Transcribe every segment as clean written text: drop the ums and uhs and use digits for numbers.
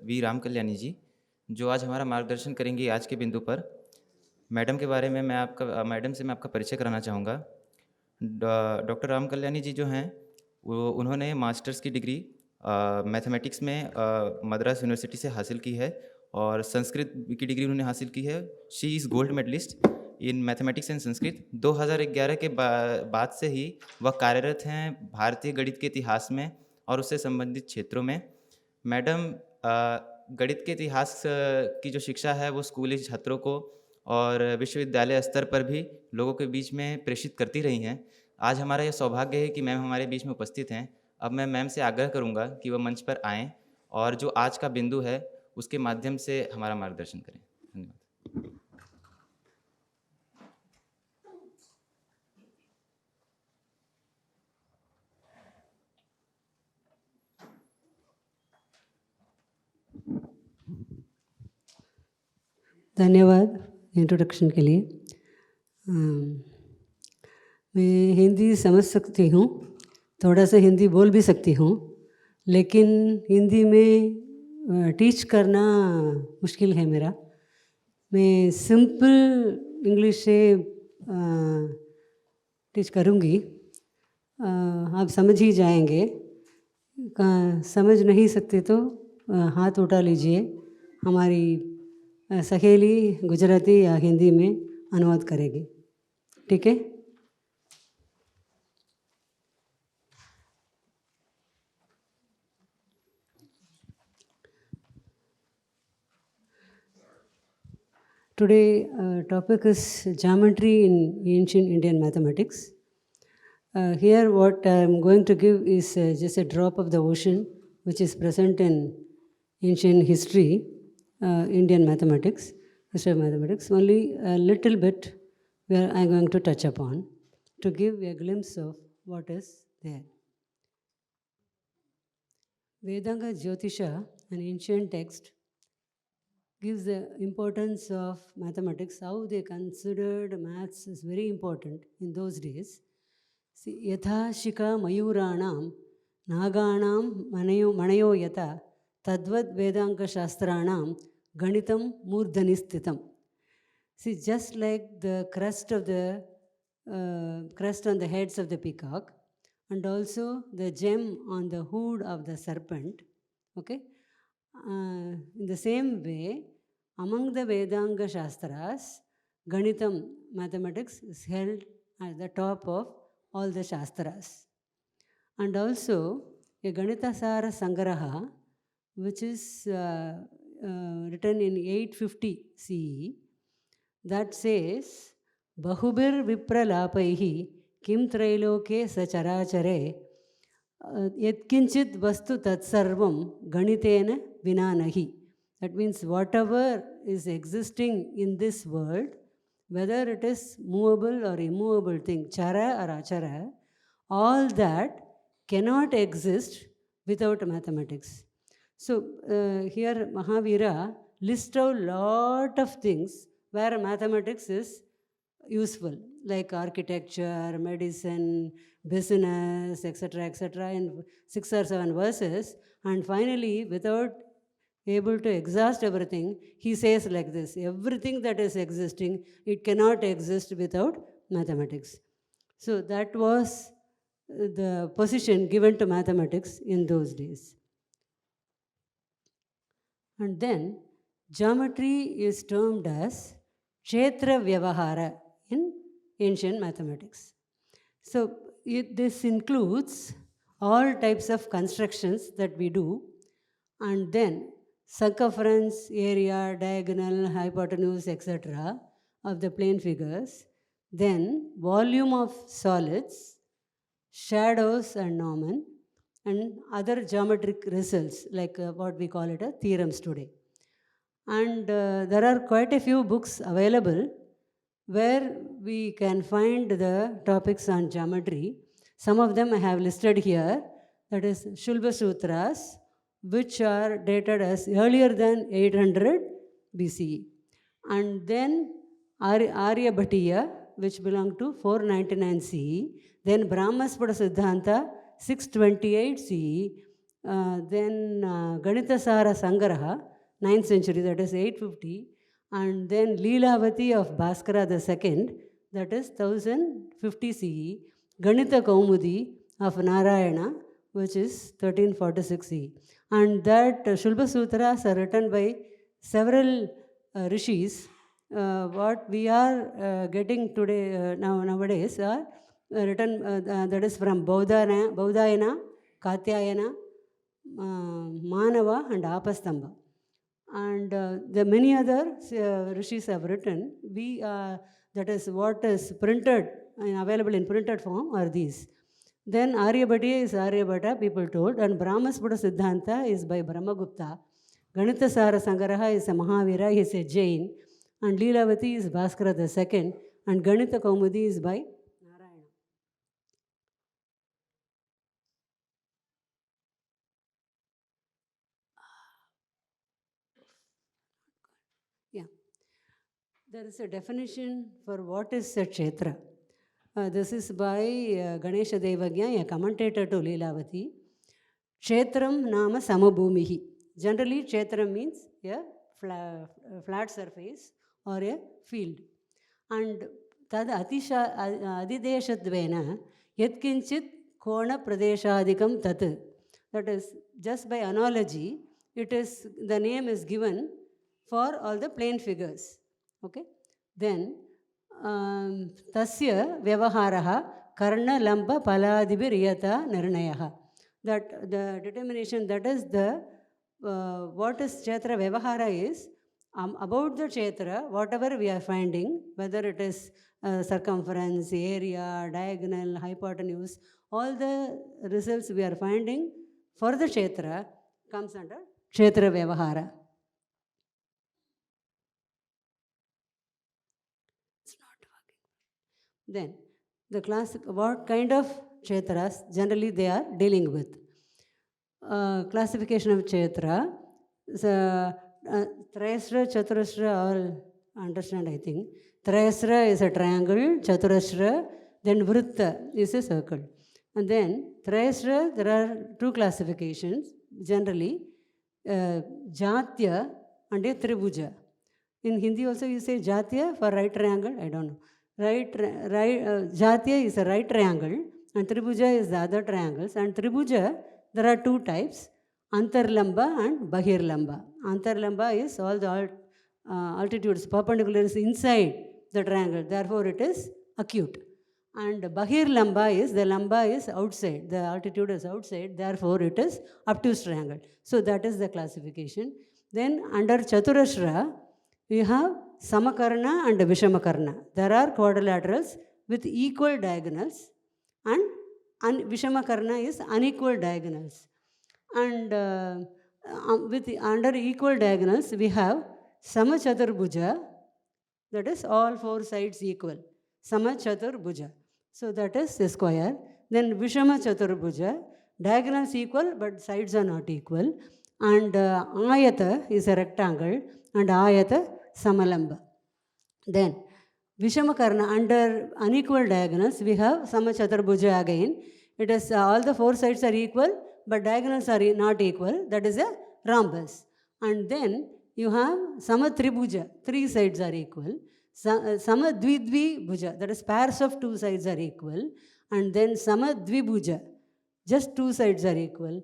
We रामकल्याणी जी, जो आज हमारा मार्गदर्शन करेंगी आज के बिंदु पर। मैडम के बारे में मैडम से मैं आपका परिचय कराना चाहूँगा। डॉक्टर रामकल्याणी जी जो हैं, वो उन्होंने मास्टर्स की डिग्री मैथमेटिक्स में मद्रास यूनिवर्सिटी से हासिल की है और संस्कृत की डिग्री उन्होंने हासिल की है। She is gold medallist in mathematics and Sanskrit. 2011 के बाद से ही वह कार्यरत हैं भारतीय गणित के इतिहास में और उससे संबंधित क्षेत्रों में। मैडम गणित के इतिहास की जो शिक्षा है वो स्कूली छात्रों को और विश्वविद्यालय स्तर पर भी लोगों के बीच में प्रेषित करती रही हैं। आज हमारा यह सौभाग्य है कि मैम हमारे बीच में उपस्थित हैं। अब मैं मैम से आग्रह करूंगा कि वह मंच पर आएँ और जो आज का बिंदु है उसके माध्यम से हमारा मार्गदर्शन करें। धन्यवाद। धन्यवाद इंट्रोडक्शन के लिए। मैं हिंदी समझ सकती हूँ, थोड़ा सा हिंदी बोल भी सकती हूँ, लेकिन हिंदी में टीच करना मुश्किल है मेरा। मैं सिंपल इंग्लिश से टीच करूँगी, आप समझ ही जाएंगे। समझ नहीं सकते तो हाथ उठा लीजिए, हमारी सहेली गुजराती या हिंदी में अनुवाद करेगी, ठीक है? Today topic is geometry in ancient Indian mathematics. Here what I am going to give is just a drop of the ocean which is present in ancient history, Indian mathematics, history of mathematics. Only a little bit where I am going to touch upon to give a glimpse of what is there. Vedanga Jyotisha, an ancient text, gives the importance of mathematics, how they considered maths is very important in those days. See, yatha shika mayuranam naganam manayo yata tadvad vedanga shastranam ganitam murdhanistitam. See, just like the crest on the heads of the peacock, and also the gem on the hood of the serpent, okay? In the same way, among the Vedanga Shastras, Ganitam, mathematics, is held at the top of all the Shastras. And also, a Ganitasara Sangraha, which is written in 850 CE, that says, Bahubir Vipralapaihi Kim Trailoke Sacharachare Yatkinchit Vastu Tatsarvam Ganitena Vinanahi. That means whatever is existing in this world, whether it is movable or immovable thing, chara or achara, all that cannot exist without mathematics. So here Mahavira lists out a lot of things where mathematics is useful, like architecture, medicine, business, etc., in 6 or 7 verses. And finally, without able to exhaust everything, he says like this: everything that is existing, it cannot exist without mathematics. So that was the position given to mathematics in those days. And then geometry is termed as Kshetra Vyavahara in ancient mathematics. So this includes all types of constructions that we do, and then circumference, area, diagonal, hypotenuse, etc. of the plane figures, then volume of solids, shadows and Norman, and other geometric results like what we call it theorems today. And there are quite a few books available where we can find the topics on geometry. Some of them I have listed here, that is Shulba Sutras, which are dated as earlier than 800 BCE. And then Aryabhatiya, which belonged to 499 CE. Then Brahmaspada Siddhanta, 628 CE. then Ganitasara Sangaraha, 9th century, that is 850, and then Leelavati of Bhaskara II, that is 1050 CE, Ganita Kaumudi of Narayana, which is 1346 CE. And that Shulba Sutras are written by several rishis. What we are getting today, nowadays, are written, that is from Baudhayana, Katyayana, Manava, and Apastamba. And the many other rishis have written. That is what is printed and available in printed form are these. Then Aryabhatiya is Aryabhata, people told, and Brahmasputa Siddhanta is by Brahmagupta. Ganitasara Sangaraha is a Mahavira, he is a Jain, and Leelavati is Bhaskara II, and Ganita Kaumudi is by Narayana. Yeah. There is a definition for what is a Kshetra. This is by Ganesha Devagya, a commentator to Leelavati. Kshetram nama samabhumihi. Generally, Kshetram means a flat surface or a field. And tad adideshadvena yatkinchit kona pradeshadikam tat. That is, just by analogy, the name is given for all the plane figures. Okay? Then, tasya vyavaharaha karna lamba paladibiriyata nirnayaha. That the determination, that is the what is Kshetra Vyavahara is about the Kshetra, whatever we are finding, whether it is circumference, area, diagonal, hypotenuse, all the results we are finding for the Kshetra comes under Kshetra Vyavahara. It's not working. Then, the classic, what kind of Kshetras generally they are dealing with? Classification of Kshetra. Trayasra, Chaturasra, all understand, I think. Trayasra is a triangle, Chaturasra, then Vritta is a circle. And then Trayasra, there are two classifications, generally, Jatya and a Tribhuja. In Hindi also you say Jatya for right triangle, I don't know. Jatya is a right triangle and Tribhuja is the other triangles. And Tribhuja, there are two types, Antarlamba and Bahirlamba. Antarlamba is all the altitudes, perpendiculars inside the triangle, therefore it is acute. And Bahirlamba is, the lamba is outside, the altitude is outside, therefore it is obtuse triangle. So that is the classification. Then under Chaturashra, we have Samakarna and Vishamakarna. There are quadrilaterals with equal diagonals and Vishamakarna is unequal diagonals. And under equal diagonals, we have Samachaturbuja, that is all four sides equal. Samachaturbuja. So that is a square. Then Vishamachaturbuja, diagonals equal but sides are not equal. And Ayata is a rectangle and Ayata Samalamba. Then Vishamakarna, under unequal diagonals, we have Samachaturbuja again. It is all the four sides are equal, but diagonals are not equal. That is a rhombus. And then you have Samatribuja, three sides are equal. Samadvidvibhuja, that is pairs of two sides are equal. And then Samadvibhuja, just two sides are equal.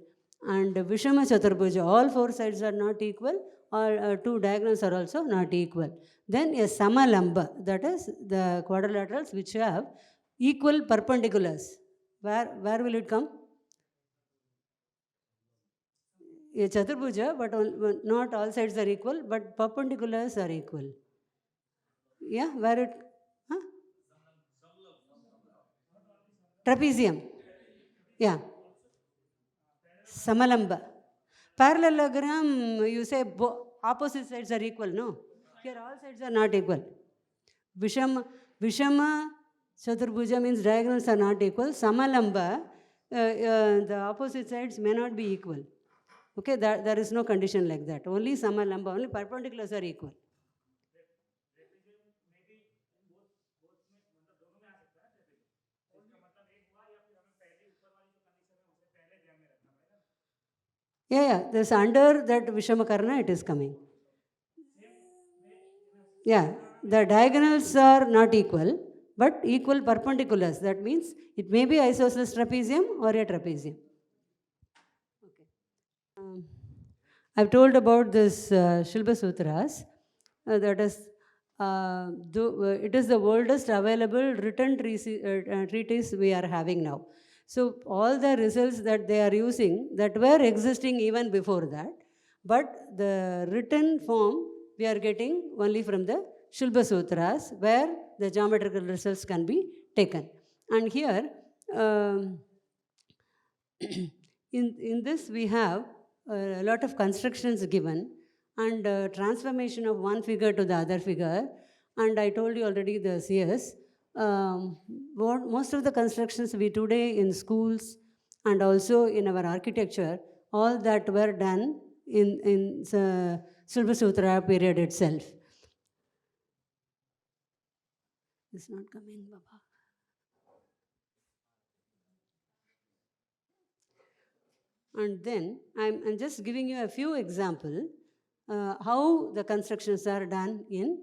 And Vishamachaturbuja, all four sides are not equal, or two diagonals are also not equal. Then a Samalamba, that is the quadrilaterals which have equal perpendiculars. Where will it come? A Chaturbuja, but not all sides are equal, but perpendiculars are equal. Yeah, where it? Huh? Trapezium. Yeah. Samalamba. Parallelogram, you say opposite sides are equal, no? Here all sides are not equal. Vishama Chaturbuja means diagonals are not equal. Samalamba, the opposite sides may not be equal. Okay, there is no condition like that. Only Samalamba, only perpendiculars are equal. Yeah, this under that Vishamakarna it is coming. Yeah, the diagonals are not equal, but equal perpendiculars. That means it may be isosceles trapezium or a trapezium. Okay. I've told about this Shilpa Sutras. That is, it is the oldest available written treatise we are having now. So all the results that they are using that were existing even before that, but the written form we are getting only from the Shilpa Sutras, where the geometrical results can be taken. And here, in this we have a lot of constructions given and transformation of one figure to the other figure. And I told you already the CS. Most of the constructions we today in schools and also in our architecture, all that were done in Silva Sutra period itself. It's not coming, Baba. And then I'm just giving you a few examples how the constructions are done in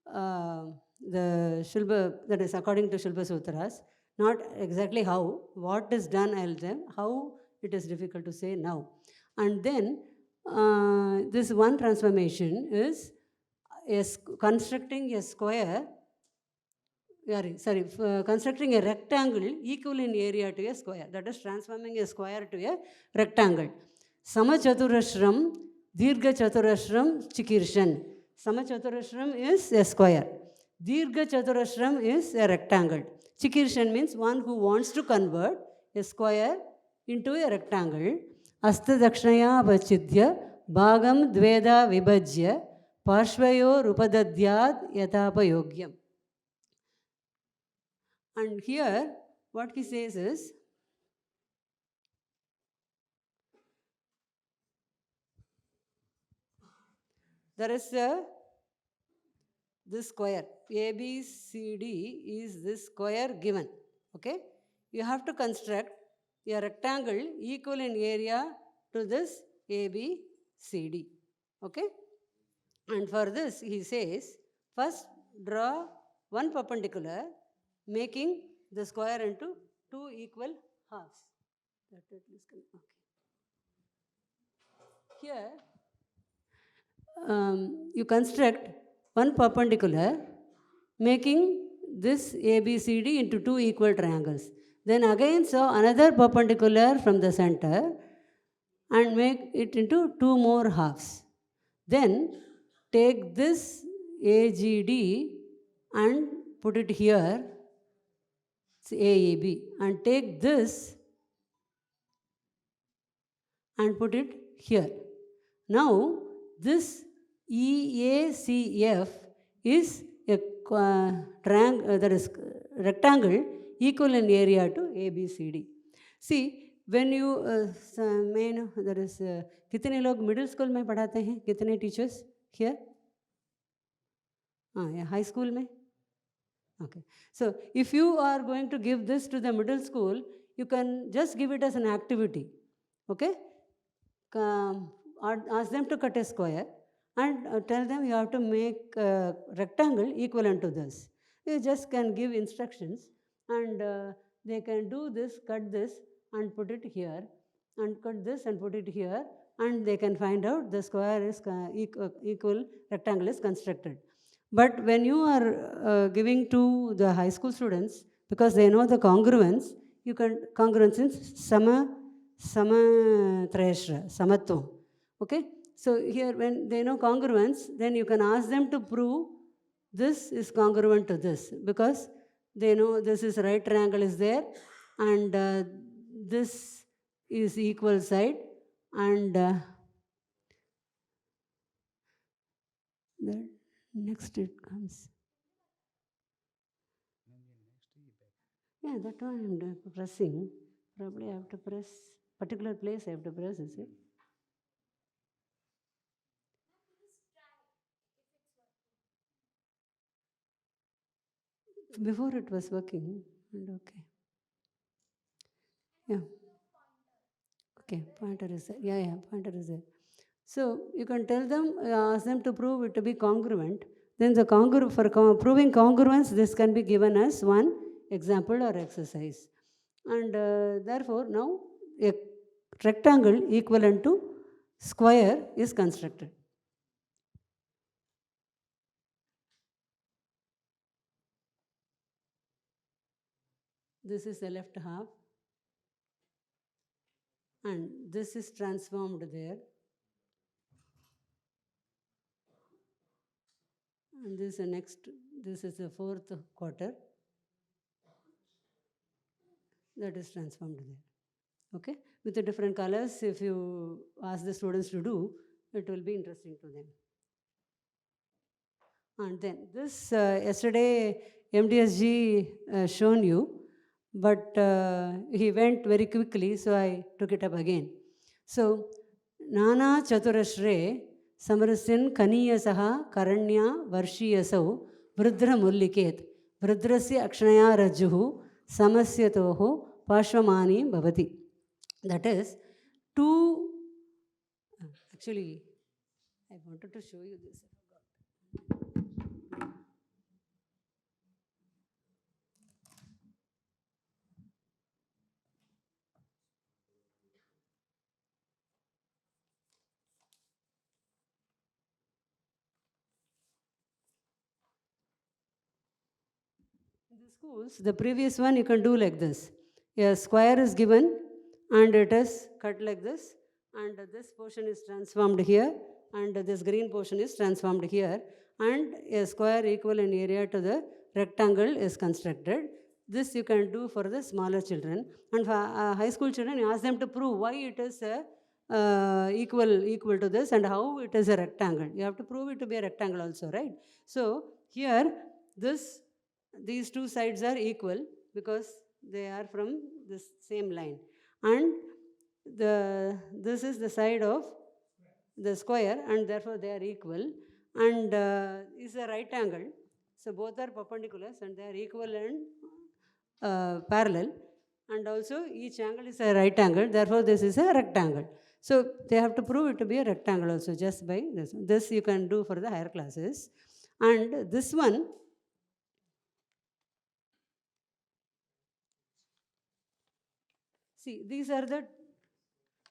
the Shilpa, that is according to Shilpa Sutras. Not exactly how, what is done, I'll tell them, how it is difficult to say now. And then this one transformation is constructing a square, constructing a rectangle equal in area to a square. That is transforming a square to a rectangle. Samachaturashram, Dirgha Chaturashram, Chikirshan. Samachaturashram is a square. Dirgha Chaturashram is a rectangle. Chikirshan means one who wants to convert a square into a rectangle. Asta Dakshnaya Vachidya, Bhagam Dveda Vibhajya, Parshvayo Rupadadyad Yatapa Yogyam. And here, what he says is, there is this square, ABCD is this square given, okay? You have to construct a rectangle equal in area to this ABCD, okay? And for this, he says, first draw one perpendicular, making the square into two equal halves. Okay. Here, you construct one perpendicular, making this ABCD into two equal triangles. Then again saw another perpendicular from the center and make it into two more halves. Then take this AGD and put it here, it's AAB, and take this and put it here. Now, this EACF is a that is rectangle equal in area to ABCD. See, when you there is कितने लोग middle school में पढ़ाते हैं, कितने teachers here? Yeah, high school में? Okay. So, if you are going to give this to the middle school, you can just give it as an activity. Okay? Ask them to cut a square and tell them you have to make a rectangle equivalent to this. You just can give instructions and they can do this, cut this and put it here, and cut this and put it here, and they can find out the square is equal rectangle is constructed. But when you are giving to the high school students, because they know the congruence, you can congruence in Samatreshra, Samatvam. Okay? So here when they know congruence, then you can ask them to prove this is congruent to this, because they know this is right triangle is there and this is equal side and the next it comes. Yeah, that one I'm pressing. Probably I have to press particular place. I have to press, is it? Before it was working, and okay. Yeah. Okay, pointer is there. Yeah, pointer is there. So you can tell them, ask them to prove it to be congruent. Then the proving congruence, this can be given as one example or exercise. And therefore, now a rectangle equivalent to square is constructed. This is the left half, and this is transformed there. And this is the fourth quarter that is transformed there. Okay, with the different colors, if you ask the students to do, it will be interesting to them. And then this yesterday MDSG shown you, but he went very quickly, so I took it up again. So Nana Chaturashre Samarasyan Kaniyasaha Karanya Varshiyasau Vrudra Mulliket Vrudrasya Akshanaya Rajuhu Samasyatoho Pashvamani Bhavati. That is, two, actually, I wanted to show you this. In the schools, the previous one you can do like this. A square is given and it is cut like this, and this portion is transformed here, and this green portion is transformed here, and a square equal in area to the rectangle is constructed. This you can do for the smaller children, and for high school children, you ask them to prove why it is equal to this and how it is a rectangle. You have to prove it to be a rectangle also, right? So here these two sides are equal because they are from this same line, and this is the side of the square, and therefore they are equal, and is a right angle. So both are perpendiculars and they are equal and parallel, and also each angle is a right angle, therefore this is a rectangle. So they have to prove it to be a rectangle also just by this. This you can do for the higher classes. And this one, see, these are the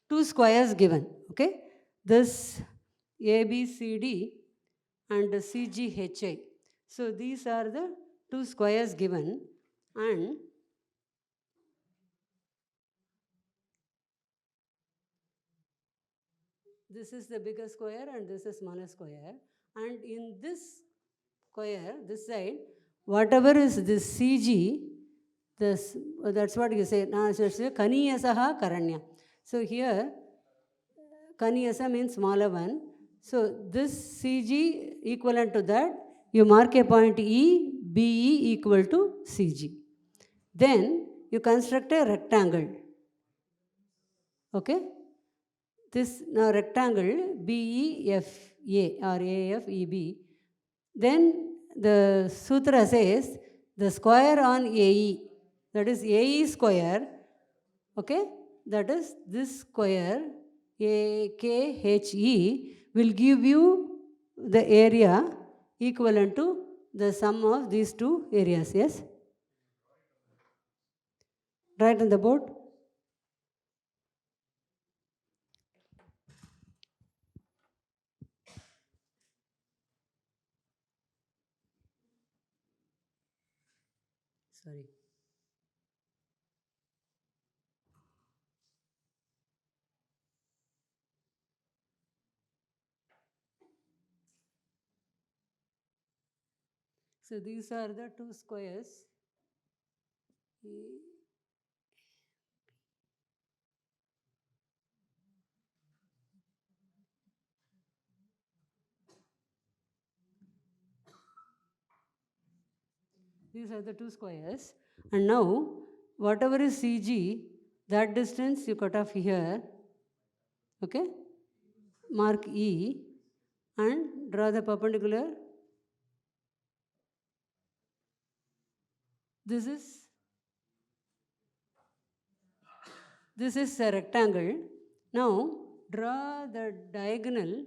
two squares given, okay? This ABCD and CGHI. So these are the two squares given, and this is the bigger square and this is smaller square. And in this square, this side, whatever is this CG, that's what you say. Now, Kaniyasaha Karanya. So here, Kaniyasa means smaller one. So this CG equivalent to that, you mark a point E, BE equal to CG. Then you construct a rectangle. Okay? This now rectangle BEFA or AFEB. Then the sutra says the square on AE, that is AE square, okay? That is this square AKHE will give you the area equivalent to the sum of these two areas, yes? Write on the board. Sorry. So these are the two squares. These are the two squares. And now, whatever is CG, that distance you cut off here, okay? Mark E and draw the perpendicular. This is a rectangle. Now, draw the diagonal.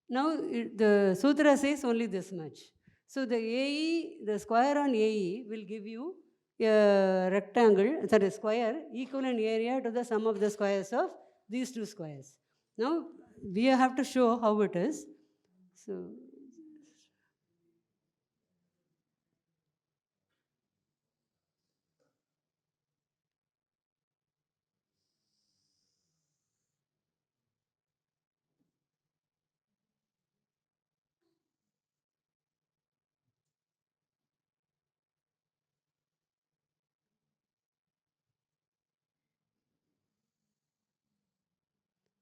Now, the sutra says only this much. So, the AE, the square on AE will give you a rectangle, sorry, square equivalent area to the sum of the squares of these two squares. Now, we have to show how it is. So,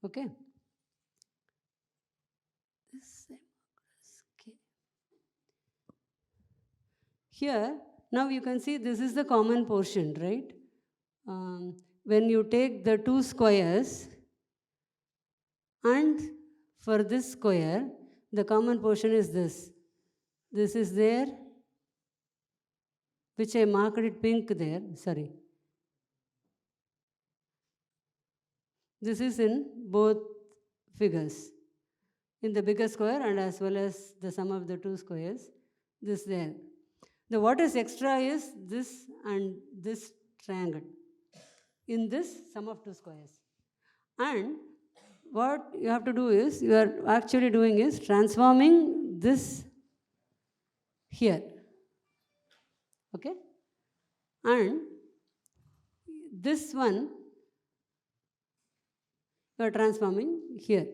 okay. Here, now you can see this is the common portion, right? When you take the two squares, and for this square, the common portion is this. This is there, which I marked it pink there, sorry. This is in both figures, in the bigger square and as well as the sum of the two squares, this there. The what is extra is this and this triangle in this sum of two squares. And what you have to do is, you are actually doing is transforming this here, okay? And this one you are transforming here.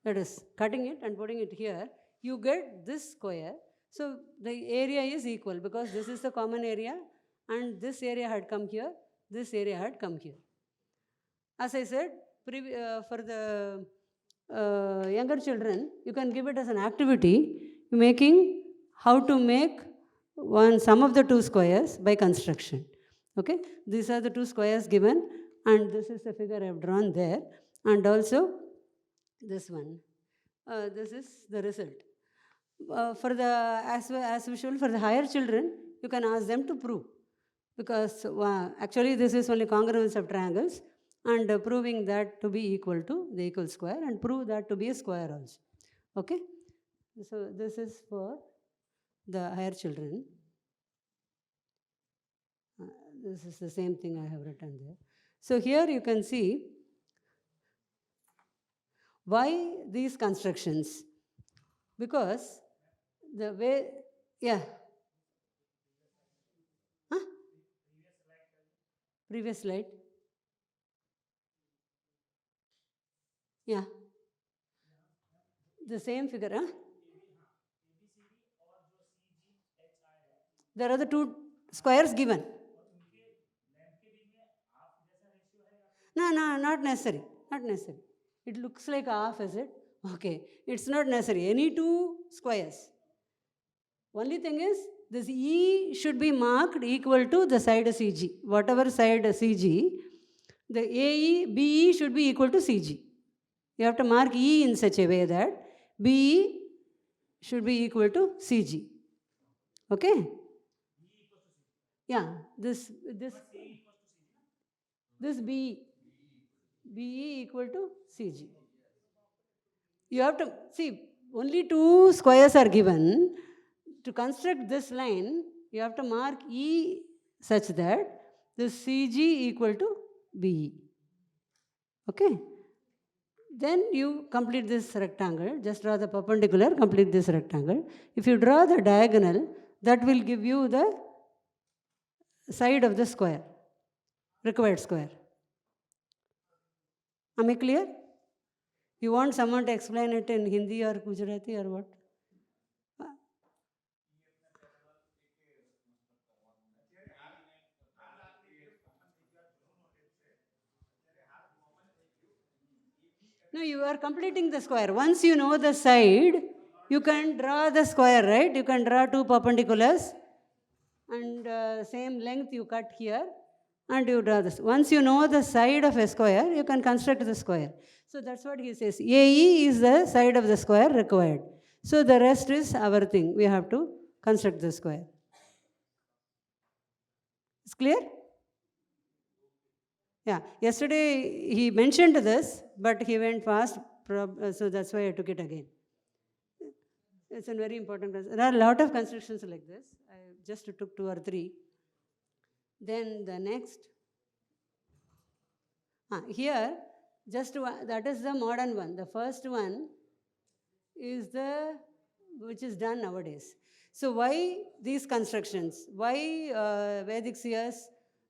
That is, cutting it and putting it here, you get this square. So the area is equal because this is the common area and this area had come here, this area had come here. As I said, for the younger children, you can give it as an activity, making how to make one sum of the two squares by construction. Okay, these are the two squares given, and this is the figure I have drawn there, and also this one. This is the result. For the as usual, for the higher children, you can ask them to prove, because actually this is only congruence of triangles, and proving that to be equal to the equal square, and prove that to be a square also. Okay, so this is for the higher children. This is the same thing I have written there. So here you can see why these constructions, because the way, yeah. Huh? Previous slide. Yeah. The same figure, huh? There are the two squares given. No, not necessary. Not necessary. It looks like half, is it? Okay. It's not necessary. Any two squares. Only thing is, this E should be marked equal to the side CG. Whatever side CG, the AE, BE should be equal to CG. You have to mark E in such a way that BE should be equal to CG. Okay? Yeah, this BE equal to CG. You have to see, only two squares are given. To construct this line, you have to mark E such that this CG equal to BE. Okay? Then you complete this rectangle. Just draw the perpendicular, complete this rectangle. If you draw the diagonal, that will give you the side of the square, required square. Am I clear? You want someone to explain it in Hindi or Gujarati or what? No, you are completing the square. Once you know the side, you can draw the square, right? You can draw two perpendiculars, and same length you cut here, and you draw this. Once you know the side of a square, you can construct the square. So that's what he says. AE is the side of the square required. So the rest is our thing. We have to construct the square. It's clear? Yeah, yesterday he mentioned this, but he went fast, so that's why I took it again. It's a very important. There are a lot of constructions like this. I just took 2 or 3. Then the next. Here, just one, that is the modern one. The first one is which is done nowadays. So why these constructions? Why Vedic seers,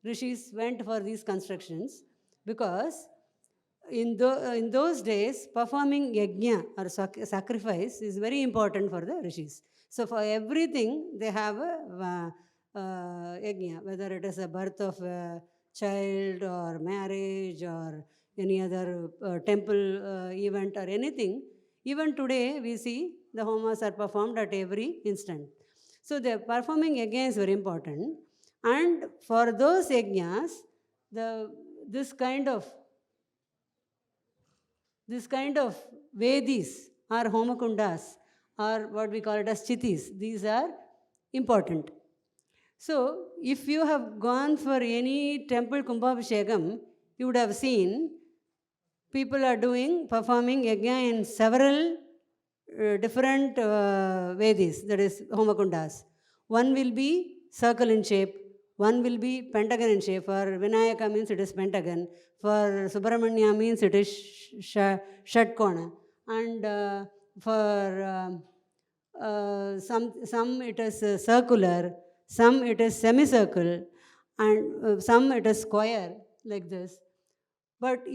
rishis went for these constructions? Because in those days, performing yajna or sacrifice is very important for the rishis. So for everything, they have a yajna, whether it is a birth of a child or marriage or any other temple event or anything. Even today, we see the homas are performed at every instant. So the performing yajna is very important. And for those yajnas, this kind of Vedis or homakundas or what we call it as chitis, these are important. So if you have gone for any temple Kumbhabhishekam, you would have seen people are performing yajna in several different Vedis, that is homakundas. One will be circle in shape, one will be pentagon in shape. For Vinayaka means it is pentagon. For Subramanya means it is Shatkona. And for some it is circular, some it is semicircle, and some it is square, like this. But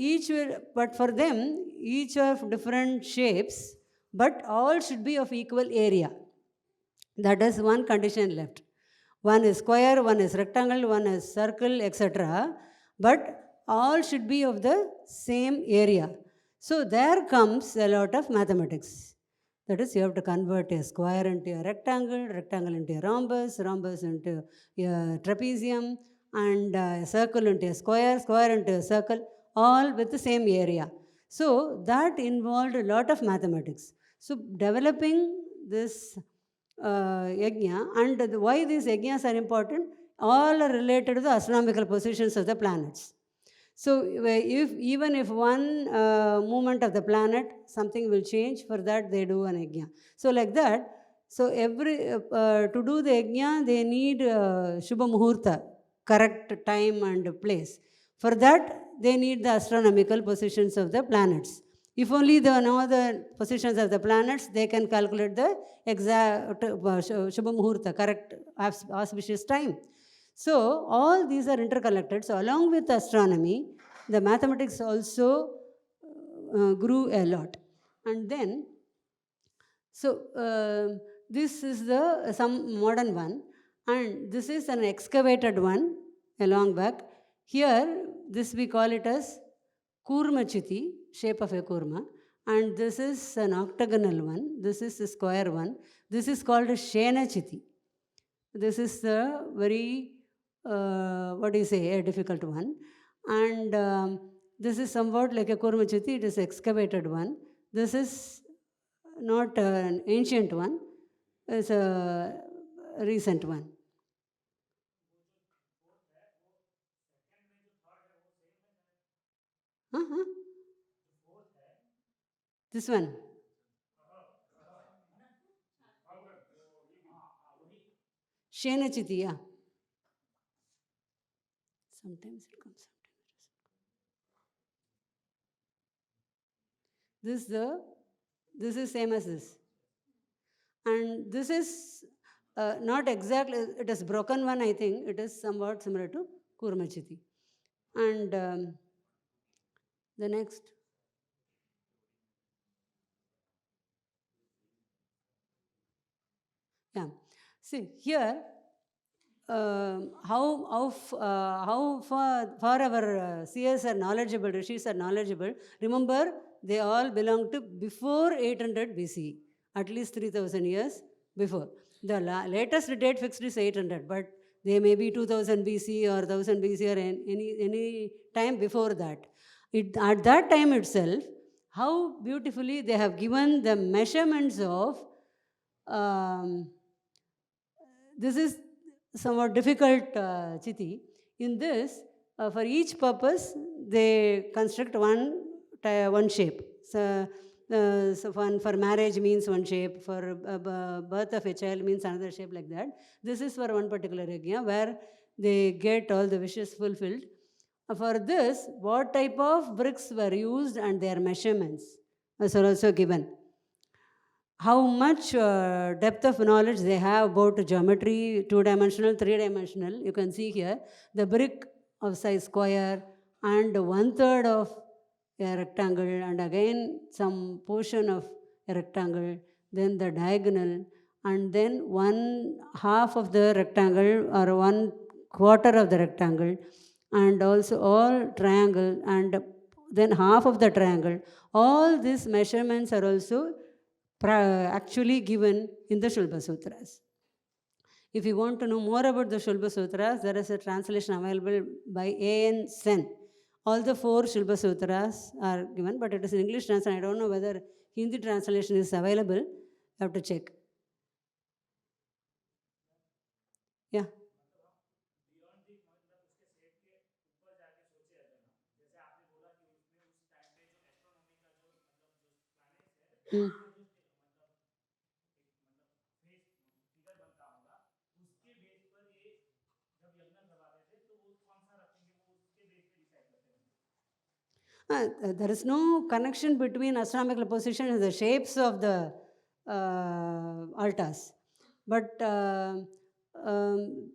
for them, each of different shapes, but all should be of equal area. That is one condition left. One is square, one is rectangle, one is circle, etc. But all should be of the same area. So there comes a lot of mathematics. That is, you have to convert a square into a rectangle, rectangle into a rhombus, rhombus into a trapezium, and a circle into a square, square into a circle, all with the same area. So that involved a lot of mathematics. So developing this yajna, and why these yajnas are important, all are related to the astronomical positions of the planets. So even if one movement of the planet, something will change, for that they do an yajna. So like that, so to do the yajna, they need Shubha Muhurta, correct time and place. For that, they need the astronomical positions of the planets. If only they know the positions of the planets, they can calculate the exact Shubha Muhurta, correct auspicious time. So all these are interconnected. So along with astronomy, the mathematics also grew a lot. And then, so this is some modern one, and this is an excavated one along back. Here, this we call it as Kurmachiti, shape of a kurma, and this is an octagonal one. This is a square one. This is called a Shenachiti. This is the very a difficult one. And this is somewhat like a Kurmachiti. It is excavated one. This is not an ancient one. It's a recent one. This one. Shenachiti, yeah. Sometimes it comes, sometimes it doesn't. This is same as this. And this is not exactly, it is broken one, I think. It is somewhat similar to Kurmachiti. And the next. Yeah. See, here, how far our seers are knowledgeable, rishis are knowledgeable. Remember, they all belong to before 800 BCE, at least 3000 years before. The latest date fixed is 800, but they may be 2000 BC or 1000 BC or any time before that. At that time itself, how beautifully they have given the measurements of this is somewhat difficult chiti. In this, For each purpose, they construct one shape. So for marriage means one shape, for birth of a child means another shape, like that. This is for one particular yajna where they get all the wishes fulfilled. For this, what type of bricks were used and their measurements are also given. How much depth of knowledge they have about geometry, 2-dimensional, 3-dimensional. You can see here the brick of size square and 1/3 of a rectangle, and again some portion of a rectangle, then the diagonal, and then 1/2 of the rectangle or 1/4 of the rectangle, and also all triangle, and then half of the triangle. All these measurements are also actually given in the Shulba Sutras. If you want to know more about the Shulba Sutras, there is a translation available by A.N. Sen. All the 4 Shulba Sutras are given, but it is in English translation. I don't know whether Hindi translation is available. I have to check. Yeah. There is no connection between astronomical position and the shapes of the altars, but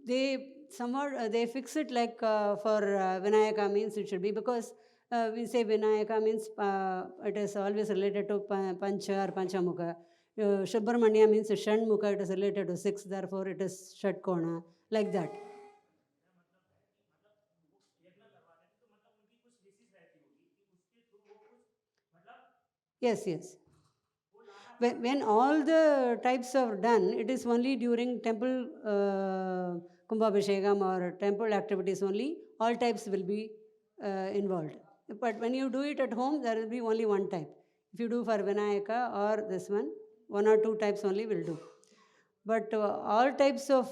they somewhat they fix it like for Vinayaka means it should be, because we say Vinayaka means it is always related to Pancha or Panchamukha. Subramanya means Shanmukha, it is related to 6, therefore it is Shatkona, like that. Yes, yes. When all the types are done, it is only during temple Kumbhabhishekam or temple activities only, all types will be involved. But when you do it at home, there will be only one type. If you do for Vinayaka or this one or 2 types only will do. But all types of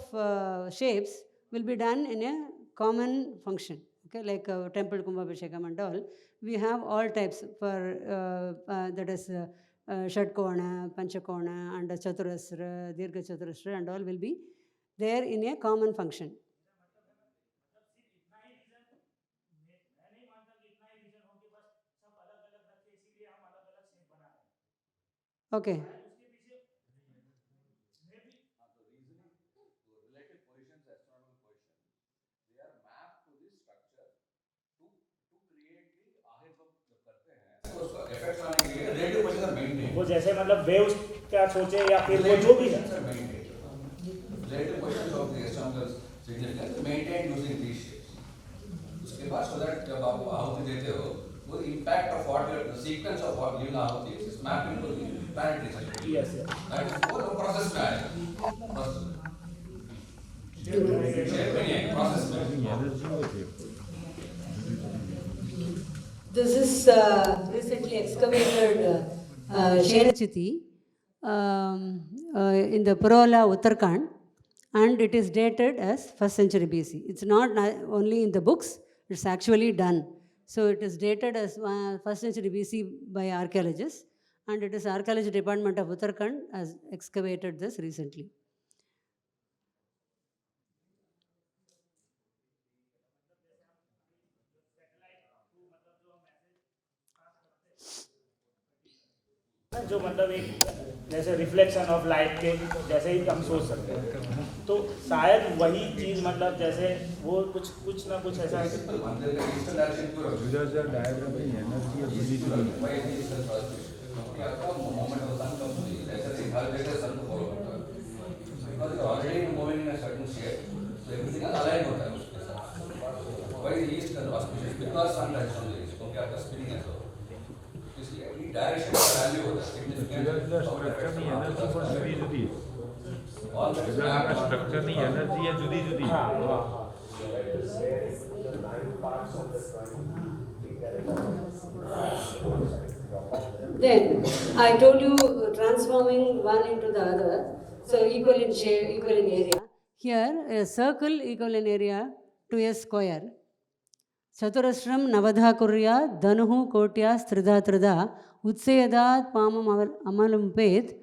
shapes will be done in a common function. Okay, like temple Kumbhabhishekam and all. We have all types for that is Shatkona, Panchakona, and Chaturasra, Dirgha Chaturasra, and all will be there in a common function. Okay. वो जैसे मतलब waves क्या सोचे या फिर वो जो भी है उसके बाद सो दैट जब आप आहुति देते हो वो impact of what the sequence of what given आहुति is mapped into planetary cycle yes that is वो प्रोसेस में आएगा प्रोसेस में This is recently excavated Sherachiti in the Purola, Uttarakhand, and it is dated as 1st century BC. It's not only in the books, it's actually done. So it is dated as 1st century BC by archaeologists, and it is Archaeology Department of Uttarakhand has excavated this recently. जो मतलब एक जैसे reflection of light के जैसे ही हम सोच सकते हैं, तो शायद वही चीज़ मतलब जैसे वो कुछ ना कुछ ऐसा है डायरेक्शन का वैल्यू होता है स्ट्रक्चर नहीं एनर्जी पर जुदी जुदी स्ट्रक्चर नहीं एनर्जी है जुदी जुदी Then I told you transforming one into the other, so equal in shape, equal in area. Here a circle equal in area to a square. Chaturashram Navadha Kurya Dhanuhu Kotyas Tridha Tridha Utseyadat Pamam Amalumpet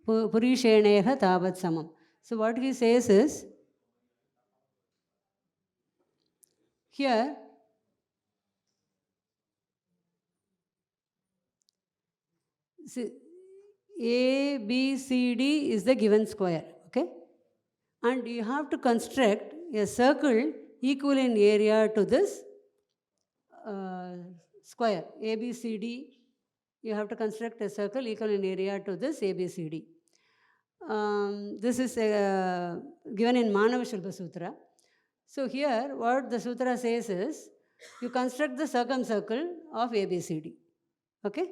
Purisheneha Tabat Samam. So what he says is, here see, A, B, C, D is the given square, okay? And you have to construct a circle equal in area to this square, A, B, C, D. You have to construct a circle equal in area to this A, B, C, D. This is given in Manavashilpa Sutra. So here, what the sutra says is, you construct the circumcircle of ABCD. Okay?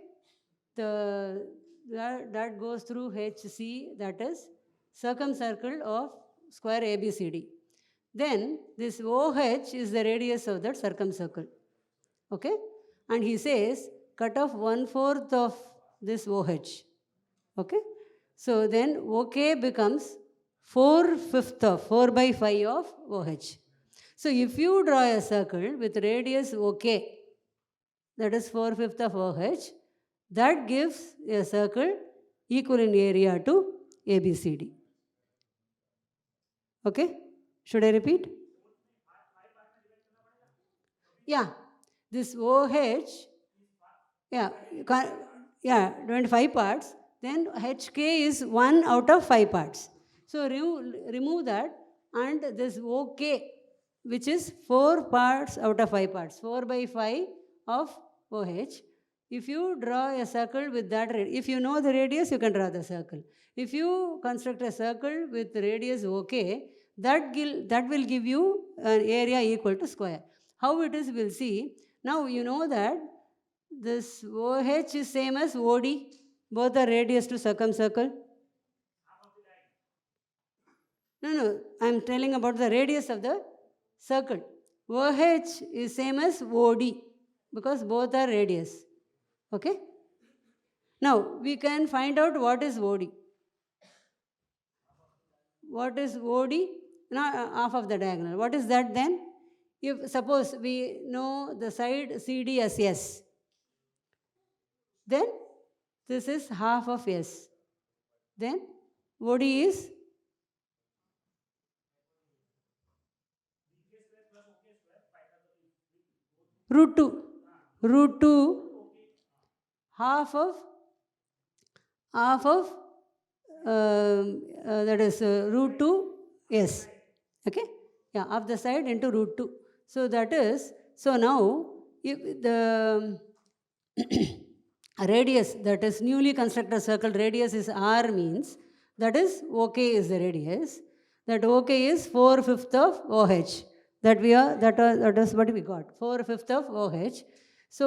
That goes through HC, that is circumcircle of square ABCD. Then this OH is the radius of that circumcircle. Okay? And he says, cut off 1/4 of this OH. Okay? So then OK becomes 4/5 of 4/5 of OH. So if you draw a circle with radius OK, that is 4/5 of OH, that gives a circle equal in area to ABCD. Okay? Should I repeat? Yeah. This OH, yeah, 25 parts. Then HK is 1 out of 5 parts. So remove that, and this OK, which is 4 parts out of 5 parts, 4/5 of OH. If you draw a circle with that, if you know the radius, you can draw the circle. If you construct a circle with radius OK, that will give you an area equal to square. How it is, we'll see. Now you know that this OH is same as OD. Both are radius to circumcircle. No, I am telling about the radius of the circle. OH is same as OD because both are radius. Okay? Now, we can find out what is OD. What is OD? Now, half of the diagonal. What is that then? If suppose we know the side CD as S, then this is half of S. Then OD is root 2. Root 2, half of that is root 2 S. Okay? Yeah, of the side into root 2. So that is, so now if the radius, that is newly constructed circle radius is R, means that is OK is the radius. That OK is 4/5 of OH. That is what we got, 4/5 of OH. So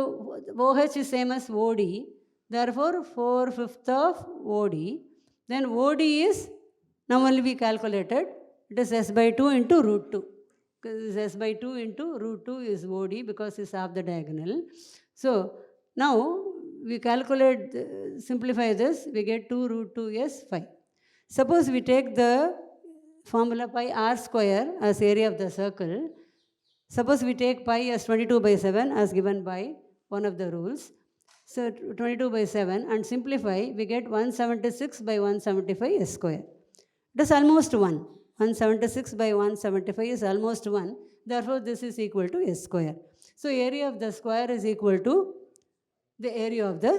OH is same as OD. Therefore 4/5 of OD. Then OD is, now only we calculated, it is S/2 into root 2. Because S/2 into root 2 is OD because it's half the diagonal. So now we calculate, simplify this, we get 2 root 2 is 5. Suppose we take the formula pi r square as area of the circle. Suppose we take pi as 22/7 as given by one of the rules. So 22/7 and simplify, we get 176/175 s square. It is almost 1. 176/175 is almost 1. Therefore, this is equal to s square. So area of the square is equal to the area of the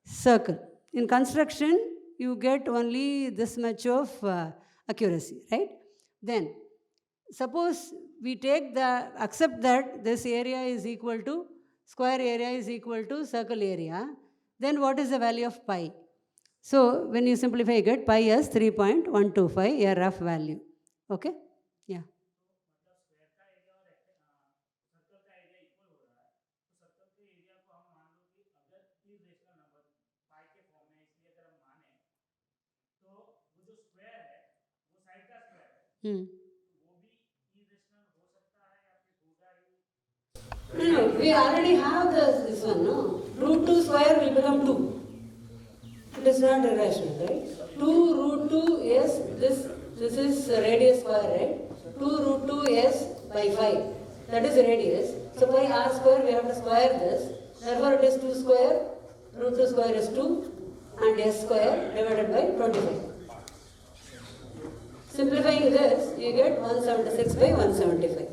circle. In construction, you get only this much of accuracy, right? Then, suppose we accept that this area is equal to, square area is equal to circle area, then what is the value of pi? So, when you simplify, you get pi as 3.125, a rough value. Okay? Yeah. No, we already have this one, no? Root 2 square will become 2. It is not irrational, right? 2 root 2 is this is radius square, right? 2 root 2 is by 5. that is the radius. So by r square we have to square this. Therefore it is 2 square, root 2 square is 2 and s square divided by 25. Simplifying this, you get 176 by 175.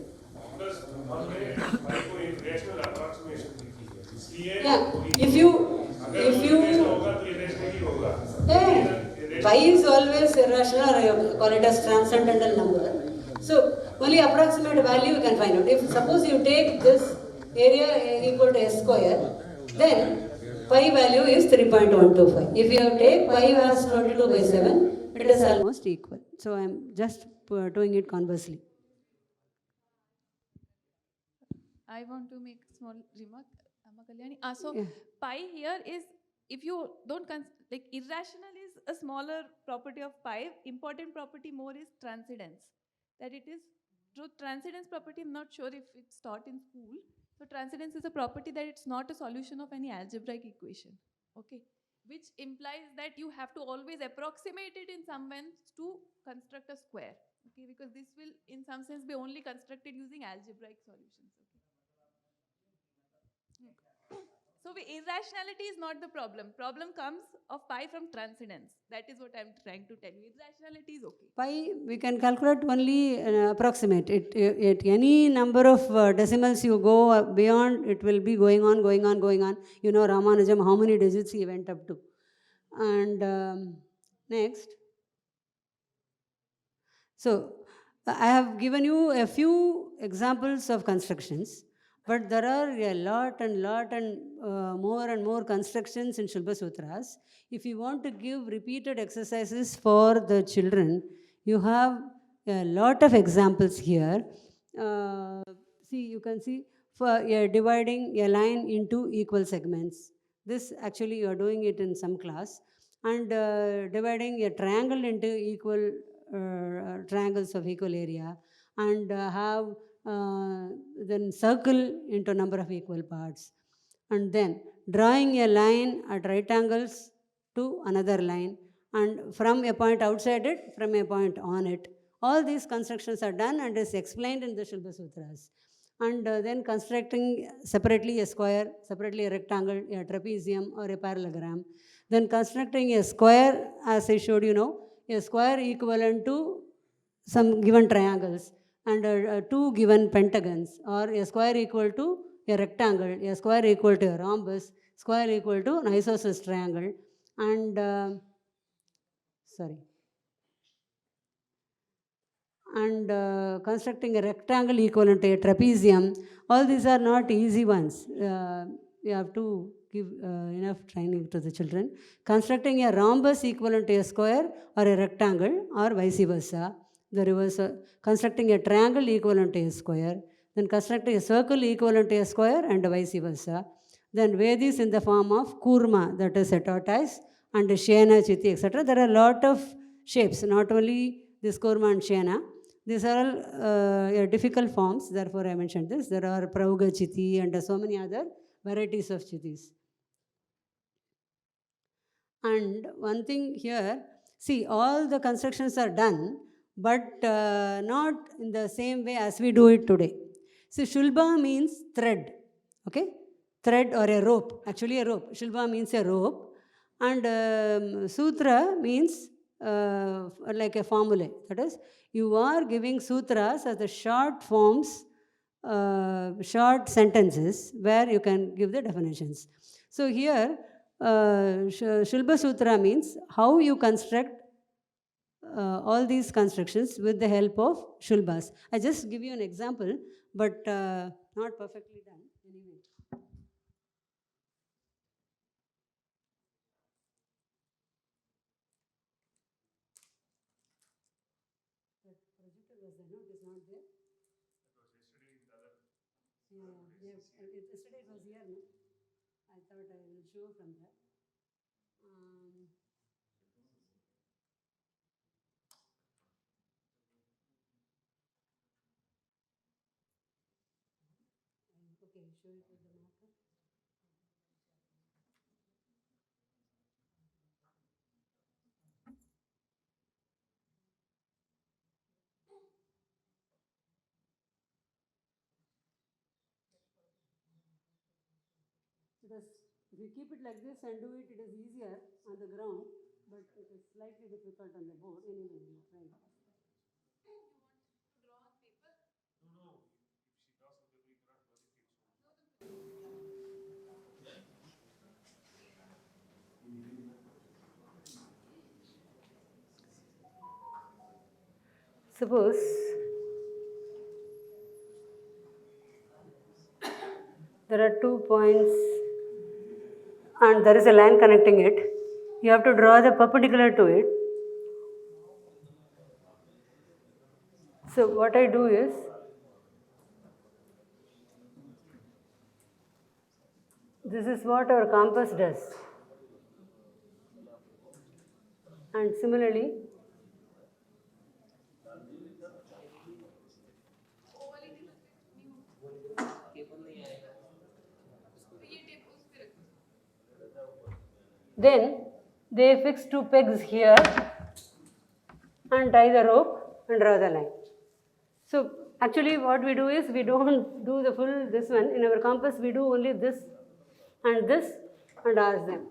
Yeah, if you pi is always irrational, or you call it as transcendental number. So only approximate value you can find out. If suppose you take this area equal to s square, then pi value is 3.125. If you take pi as 22 by 7, it is almost equal. So I am just doing it conversely. I want to make a small remark, Ramakalyani. So Yeah. pi here is, if you don't like, irrational is a smaller property of pi. Important property more is transcendence. That it is, so transcendence property, I'm not sure if it's taught in school. So transcendence is a property that it's not a solution of any algebraic equation. Okay, which implies that you have to always approximate it in some sense to construct a square. Okay, because this will in some sense be only constructed using algebraic solutions. So irrationality is not the problem. Problem comes of pi from transcendence. That is what I'm trying to tell you. Irrationality is okay. Pi we can calculate only approximate. At any number of decimals you go beyond, it will be going on. You know Ramanujam, how many digits he went up to. And next. So I have given you a few examples of constructions. But there are a lot and more constructions in Shulba Sutras. If you want to give repeated exercises for the children, you have a lot of examples here. See, you can see for dividing a line into equal segments. This actually you are doing it in some class. And dividing a triangle into equal triangles of equal area, and have then circle into number of equal parts, and then drawing a line at right angles to another line, and from a point outside it, from a point on it. All these constructions are done and is explained in the Shilpa Sutras. And then constructing separately a square, separately a rectangle, a trapezium or a parallelogram. Then constructing a square, as I showed you now, a square equivalent to some given triangles, and two given pentagons, or a square equal to a rectangle, a square equal to a rhombus, square equal to an isosceles triangle, and constructing a rectangle equivalent to a trapezium. All these are not easy ones. You have to give enough training to the children. Constructing a rhombus equivalent to a square or a rectangle, or vice versa. The reverse. Constructing a triangle equivalent to a square. Then constructing a circle equivalent to a square, and vice versa. Then Vedis in the form of kurma, that is a tortoise, and shena, chiti, etc. There are a lot of shapes, not only this kurma and shena. These are all difficult forms, therefore I mentioned this. There are Prauga Chiti and so many other varieties of Chitis. And one thing here, see, all the constructions are done, but not in the same way as we do it today. See, Shulba means thread, okay? Thread or a rope, actually a rope. Shulba means a rope. And Sutra means like a formula. That is, you are giving sutras as the short forms, short sentences where you can give the definitions. So here, Shulba Sutra means how you construct all these constructions with the help of Shulbas. I just give you an example, but not perfectly done anyway. That projector was there, no? It is not there? Yesterday it was here, no? I thought I will show from that. Okay, show it with the marker. this, if you keep it like this and do it, it is easier on the ground, but it is slightly difficult on the board. Anyway, you try. Suppose there are 2 points and there is a line connecting it. You have to draw the perpendicular to it. So what I do is, this is what our compass does. And similarly, then they fix 2 pegs here and tie the rope and draw the line. So actually what we do is, we don't do the full this one. In our compass we do only this and ask them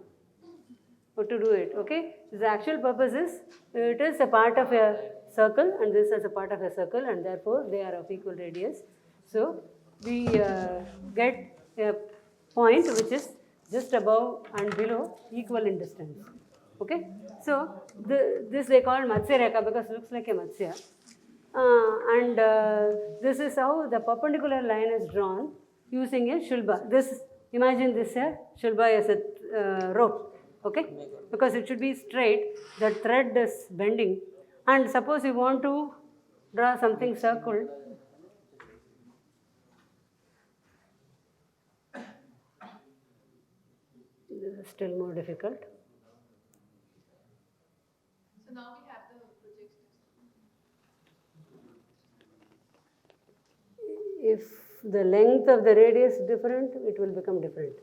how to do it. Okay, the actual purpose is, it is a part of a circle and this is a part of a circle, and therefore they are of equal radius. So we get a point which is just above and below equal in distance. Okay, so this they call Matsya Rekha because it looks like a Matsya. This is how the perpendicular line is drawn using a shulba. Imagine this shulba as a rope, okay? Because it should be straight, the thread is bending. And suppose you want to draw something circled, this is still more difficult. So now we have the projection. If the length of the radius is different, it will become different.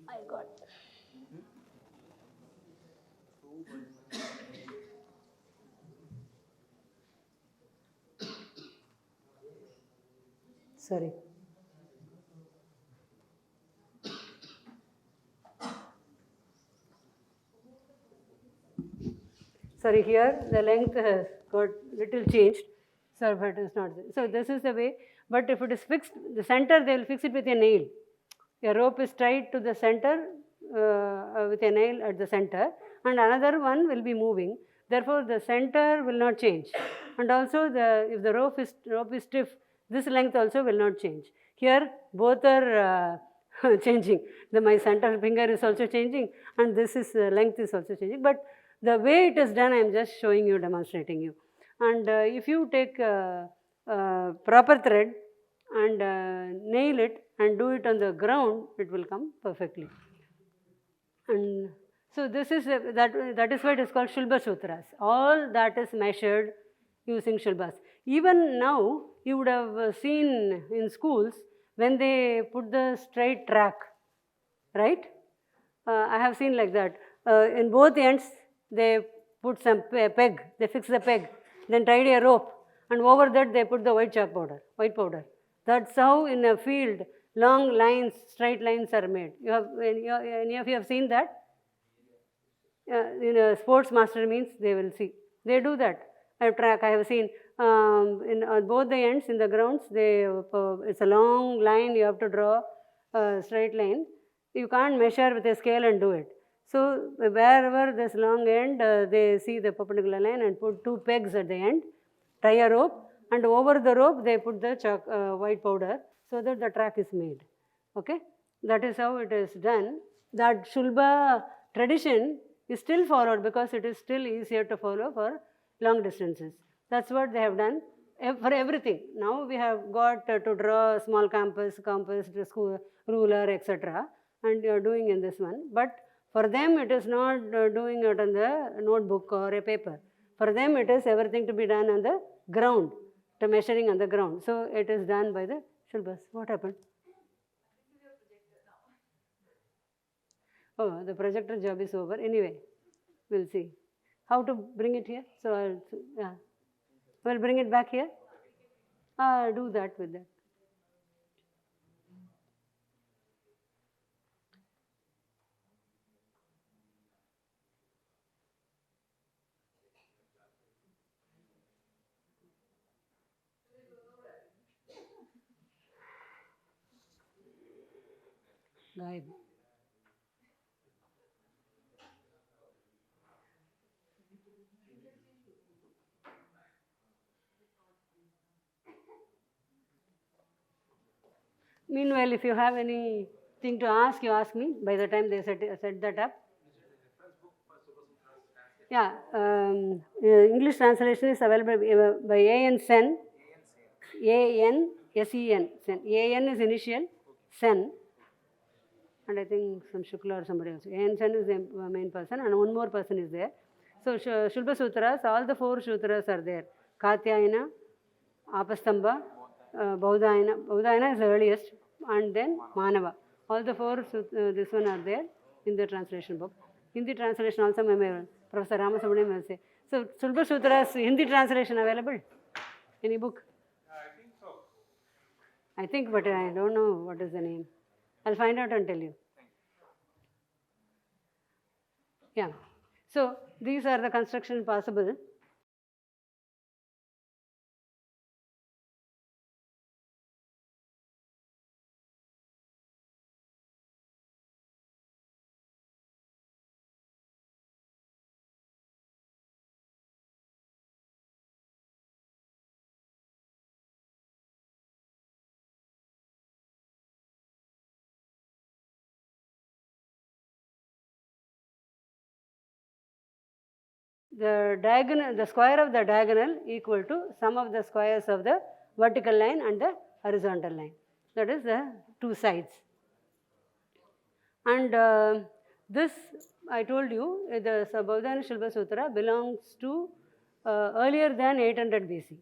I got. Sorry. Sorry, here the length has got little changed, so but it is not. So this is the way, but if it is fixed, the center they will fix it with a nail. A rope is tied to the center with a nail at the center, and another one will be moving. Therefore, the center will not change, and also if the rope is stiff, this length also will not change. Here both are changing. My center finger is also changing, and this is length is also changing. But the way it is done, I am just showing you, demonstrating you. And if you take proper thread and nail it and do it on the ground, it will come perfectly. And so this is that is why it is called Shulba Sutras. All that is measured using Shulbas. Even now, you would have seen in schools when they put the straight track, right? I have seen like that. In both ends, they put some peg, they fix the peg, then tied a rope, and over that they put the white powder. That's how in a field, long lines, straight lines are made. Any of you have seen that? In a sports master means they will see. They do that. I have seen in both the ends in the grounds, it's a long line, you have to draw a straight line. You can't measure with a scale and do it. So wherever this long end, they see the perpendicular line and put 2 pegs at the end, tie a rope, and over the rope they put the white powder so that the track is made. Okay, that is how it is done. That Shulba tradition is still followed because it is still easier to follow for long distances. That's what they have done for everything. Now we have got to draw small compass, school ruler, etc. and you are doing in this one. But for them it is not doing it on the notebook or a paper. For them it is everything to be done on the ground, to measuring on the ground. So it is done by the Shulbas. What happened? Oh, the projector job is over. Anyway, we'll see. How to bring it here? So we'll bring it back here. Do that with that. Guide. Meanwhile, if you have anything to ask, you ask me by the time they set that up. Yeah, English translation is available by A.N. Sen. A.N.S.E.N. Sen. A.N. is initial, Sen. And I think some Shukla or somebody else. A.N. Sen is the main person, and one more person is there. So Shulba Sutras, all the 4 Sutras are there. Katyayana, Apastamba, Baudayana is the earliest, and then Manava. All the 4 this one are there in the translation book. Hindi translation also, Professor Ramasubramanian will say. So Shulba Sutras Hindi translation available? Any book? I think so. I think, but I don't know what is the name. I'll find out and tell you. Yeah. So these are the constructions possible. The diagonal, the square of the diagonal equal to sum of the squares of the vertical line and the horizontal line. That is the 2 sides. And this, I told you, the Baudayana Shilpa Sutra belongs to earlier than 800 BC.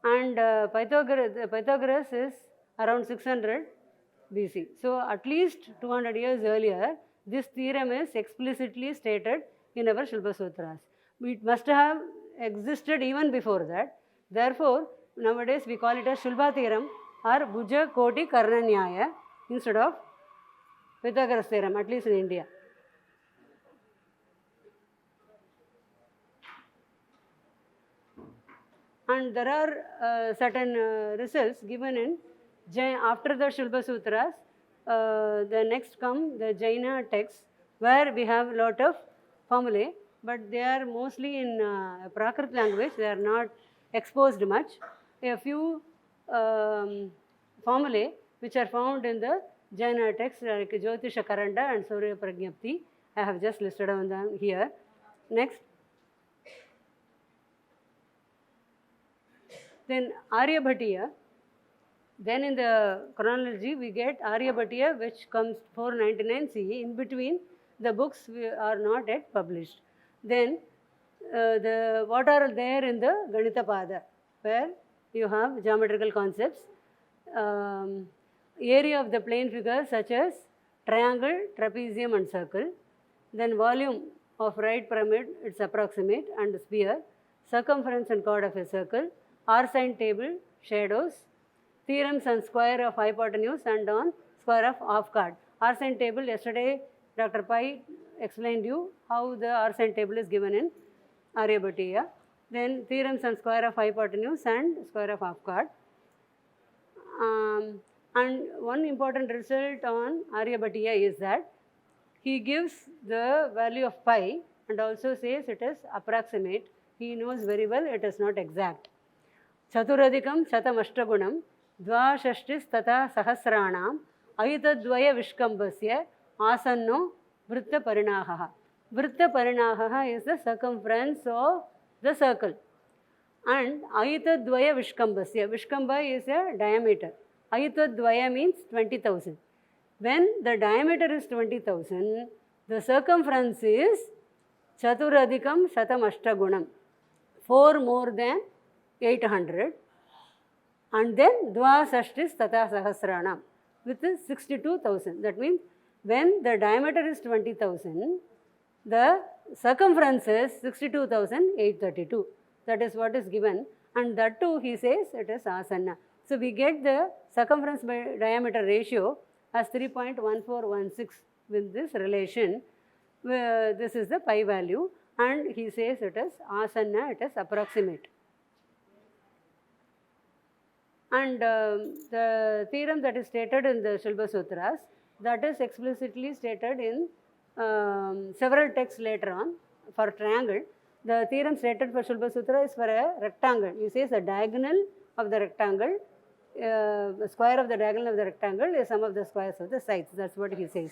And Pythagoras is around 600 BC. So at least 200 years earlier, this theorem is explicitly stated in our Shilpa Sutras. It must have existed even before that. Therefore, nowadays we call it as Shulba theorem or Bhuja Koti Karnanyaya instead of Pythagoras theorem, at least in India. And there are certain results given in after the Shulba Sutras. The next come the Jaina texts, where we have a lot of formulae, but they are mostly in Prakrit language. They are not exposed much. A few formulae which are found in the Jaina texts like Jyotisha Karanda and Surya Pragnapti. I have just listed on them here. Next. Then Aryabhatiya. Then in the chronology we get Aryabhatiya, which comes 499 CE. In between, the books are not yet published. Then what are there in the Ganita Pada, where you have geometrical concepts, area of the plane figures such as triangle, trapezium and circle, then volume of right pyramid, its approximate, and sphere, circumference and chord of a circle, R-sine table, shadows, theorems on square of hypotenuse and on square of half chord. R-sine table, yesterday Dr. Pai explained you how the R-sine table is given in Aryabhatiya. Then theorems on square of hypotenuse and square of half chord. And one important result on Aryabhatiya is that he gives the value of pi and also says it is approximate. He knows very well it is not exact. Chaturadikam Chatamashtagunam Dvashashtis Tata Sahasranam Ayitadvaya Vishkambasya Asanno Vritta Parinahaha. Vritta Parinahaha is the circumference of the circle. And Ayitadvaya Vishkambasya. Vishkamba is a diameter. Ayitadvaya means 20,000. When the diameter is 20,000, the circumference is Chaturadikam Shatamashtagunam. 4 more than 800. And then Dvasashtis Tata Sahasranam with 62,000. That means when the diameter is 20,000, the circumference is 62,832. That is what is given, and that too he says it is asanna. So we get the circumference by diameter ratio as 3.1416 with this relation. This is the pi value, and he says it is asanna, it is approximate. And the theorem that is stated in the Shilpa Sutras, that is explicitly stated in several texts later on. For triangle, the theorem stated for Shilpa Sutra is for a rectangle. He says the diagonal of the rectangle, the square of the diagonal of the rectangle is sum of the squares of the sides. That's what he says.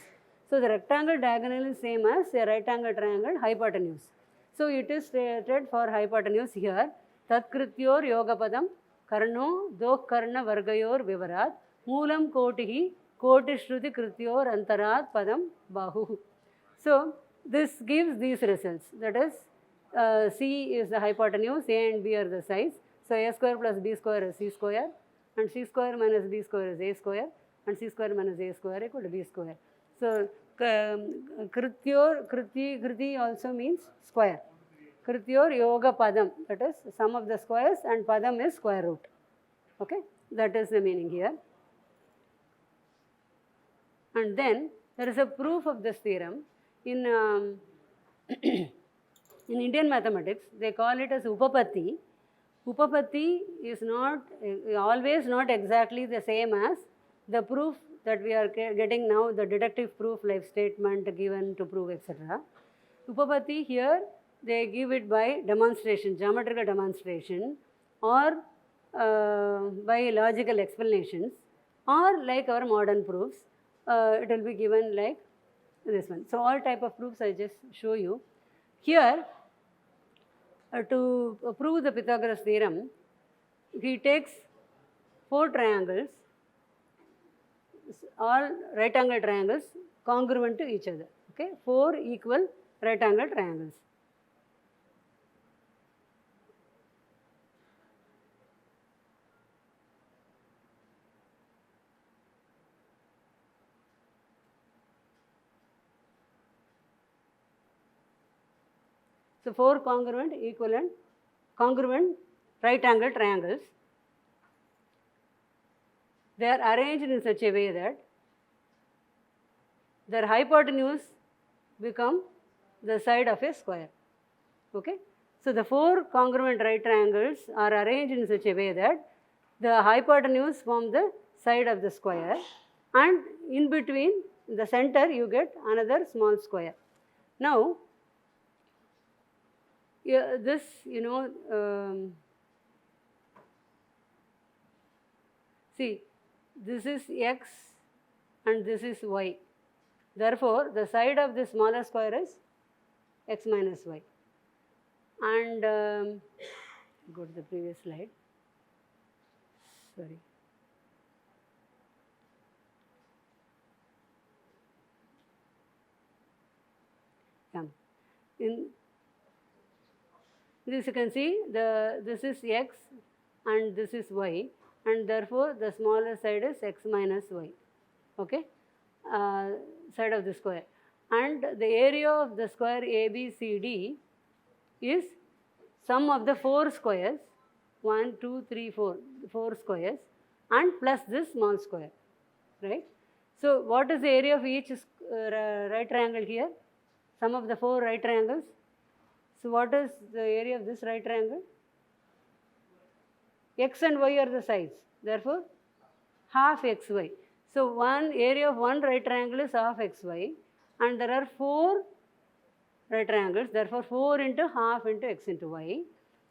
So the rectangle diagonal is same as a right angle triangle hypotenuse. So it is stated for hypotenuse here, tatkrityor yogapadam karno karna vargayor vivarat moolam kotihi kotishruti krityor antarat padam bahu. So this gives these results. That is, C is the hypotenuse, A and B are the sides. So A square plus B square is C square, and C square minus B square is A square, and C square minus A square equal to B square. So krityor, kriti also means square. Krityor yoga padam, that is sum of the squares, and padam is square root. Okay, that is the meaning here. And then there is a proof of this theorem in in Indian mathematics. They call it as upapatti. Upapatti is not always not exactly the same as the proof that we are getting now, the deductive proof like statement given to prove, etc. Upapatti here they give it by demonstration, geometrical demonstration, or by logical explanations, or like our modern proofs, it will be given like this one. So all type of proofs I just show you. Here, to prove the Pythagoras theorem, he takes 4 triangles, all right angle triangles congruent to each other. Okay, 4 equal right angle triangles. So 4 congruent, equivalent, congruent right angle triangles. They are arranged in such a way that their hypotenuse become the side of a square. Okay? So the 4 congruent right triangles are arranged in such a way that the hypotenuse form the side of the square, and in between the center you get another small square. Now this, see, this is x and this is y. Therefore, the side of the smaller square is x minus y. And go to the previous slide. Sorry. Yeah. In this you can see this is x and this is y, and therefore the smaller side is x minus y. Okay, side of the square, and the area of the square ABCD is sum of the 4 squares, 1, 2, 3, 4 squares, and plus this small square, right? So what is the area of each right triangle here? Sum of the 4 right triangles. So what is the area of this right triangle? X and y are the sides, therefore half xy. So one area of one right triangle is half xy, and there are 4 right triangles, therefore 4 into half into x into y,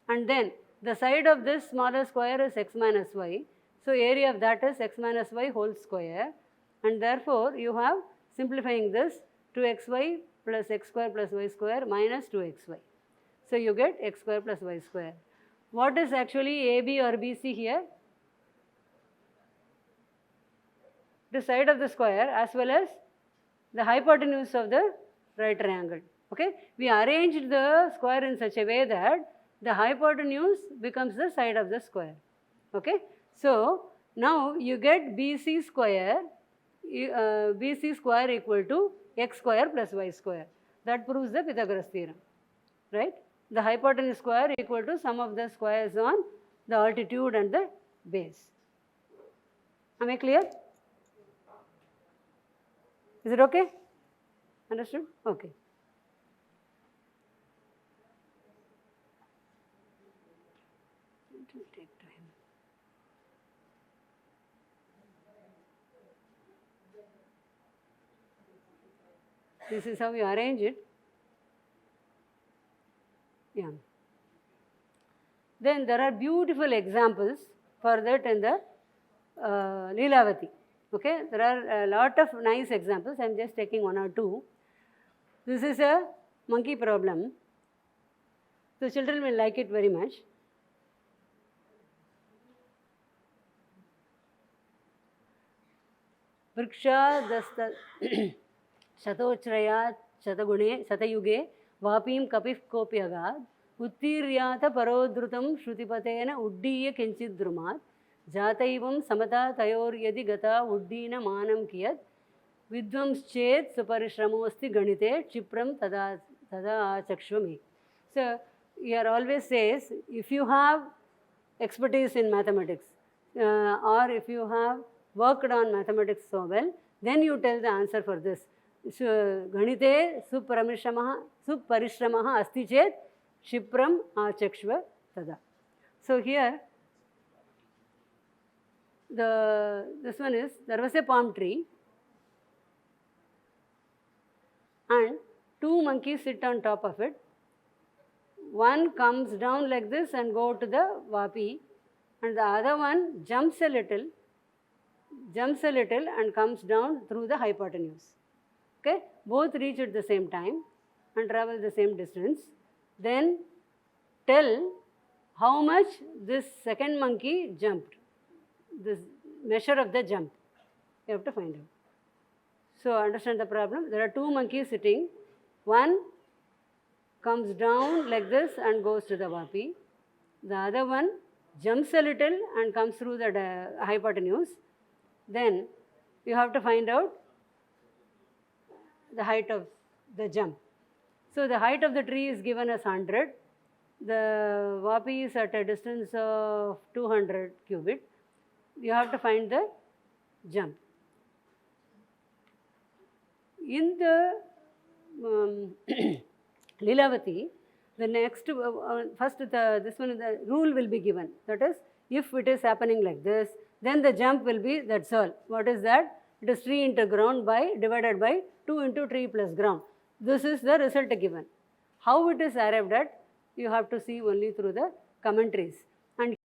and then the side of this smaller square is x minus y, so area of that is x minus y whole square, and therefore you have, simplifying this, 2xy plus x square plus y square minus 2xy. So you get x square plus y square. What is actually AB or BC here? The side of the square as well as the hypotenuse of the right triangle. Okay, we arranged the square in such a way that the hypotenuse becomes the side of the square. Okay, so now you get BC square equal to x square plus y square. That proves the Pythagoras theorem, right? The hypotenuse square equal to sum of the squares on the altitude and the base. Am I clear? Is it okay? Understood? Okay. It will take time. This is how you arrange it. Yeah. Then there are beautiful examples for that in the Leelavati. Okay, there are a lot of nice examples. I am just taking one or two. This is a monkey problem. The children will like it very much. Vriksha Shatochraya Shatagune Satayuge Vapim Kapif Kopyaga Uttiryata Parodrutam Shrutipatena Uddiya Kinchidrumat Jataivam Samata Tayor Yadi Gata Uddina Manam Kiyat Vidvams Chet Suparishramosti Ganite Chipram Tada Chakshvami. So, here always says, if you have expertise in mathematics or if you have worked on mathematics so well, then you tell the answer for this. Ganite suparishramaha asti chet Shipram achakshva tada. So here, this one is, there was a palm tree and two monkeys sit on top of it. One comes down like this and go to the vapi, and the other one jumps a little and comes down through the hypotenuse. Okay, both reach at the same time and travel the same distance. Then tell how much this second monkey jumped, this measure of the jump. You have to find out. So understand the problem. There are two monkeys sitting. One comes down like this and goes to the vapi. The other one jumps a little and comes through the hypotenuse. Then you have to find out the height of the jump. So the height of the tree is given as 100. The vapi is at a distance of 200 cubit. You have to find the jump. In the Leelavati, the next, first this one, the rule will be given. That is, if it is happening like this, then the jump will be, that's all. What is that? It is tree into ground divided by 2 into tree plus ground. This is the result given. How it is arrived at, you have to see only through the commentaries. And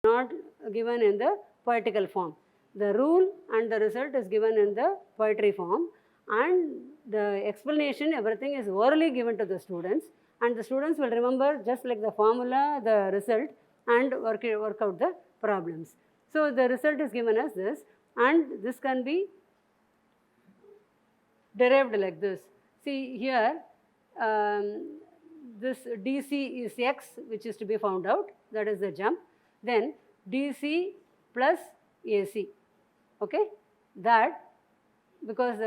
not given in the poetical form. The rule and the result is given in the poetry form, and the explanation, everything is orally given to the students, and the students will remember just like the formula, the result, and work out the problems. So the result is given as this, and this can be derived like this. See here, this DC is x, which is to be found out, that is the jump. Then DC plus AC, okay, that because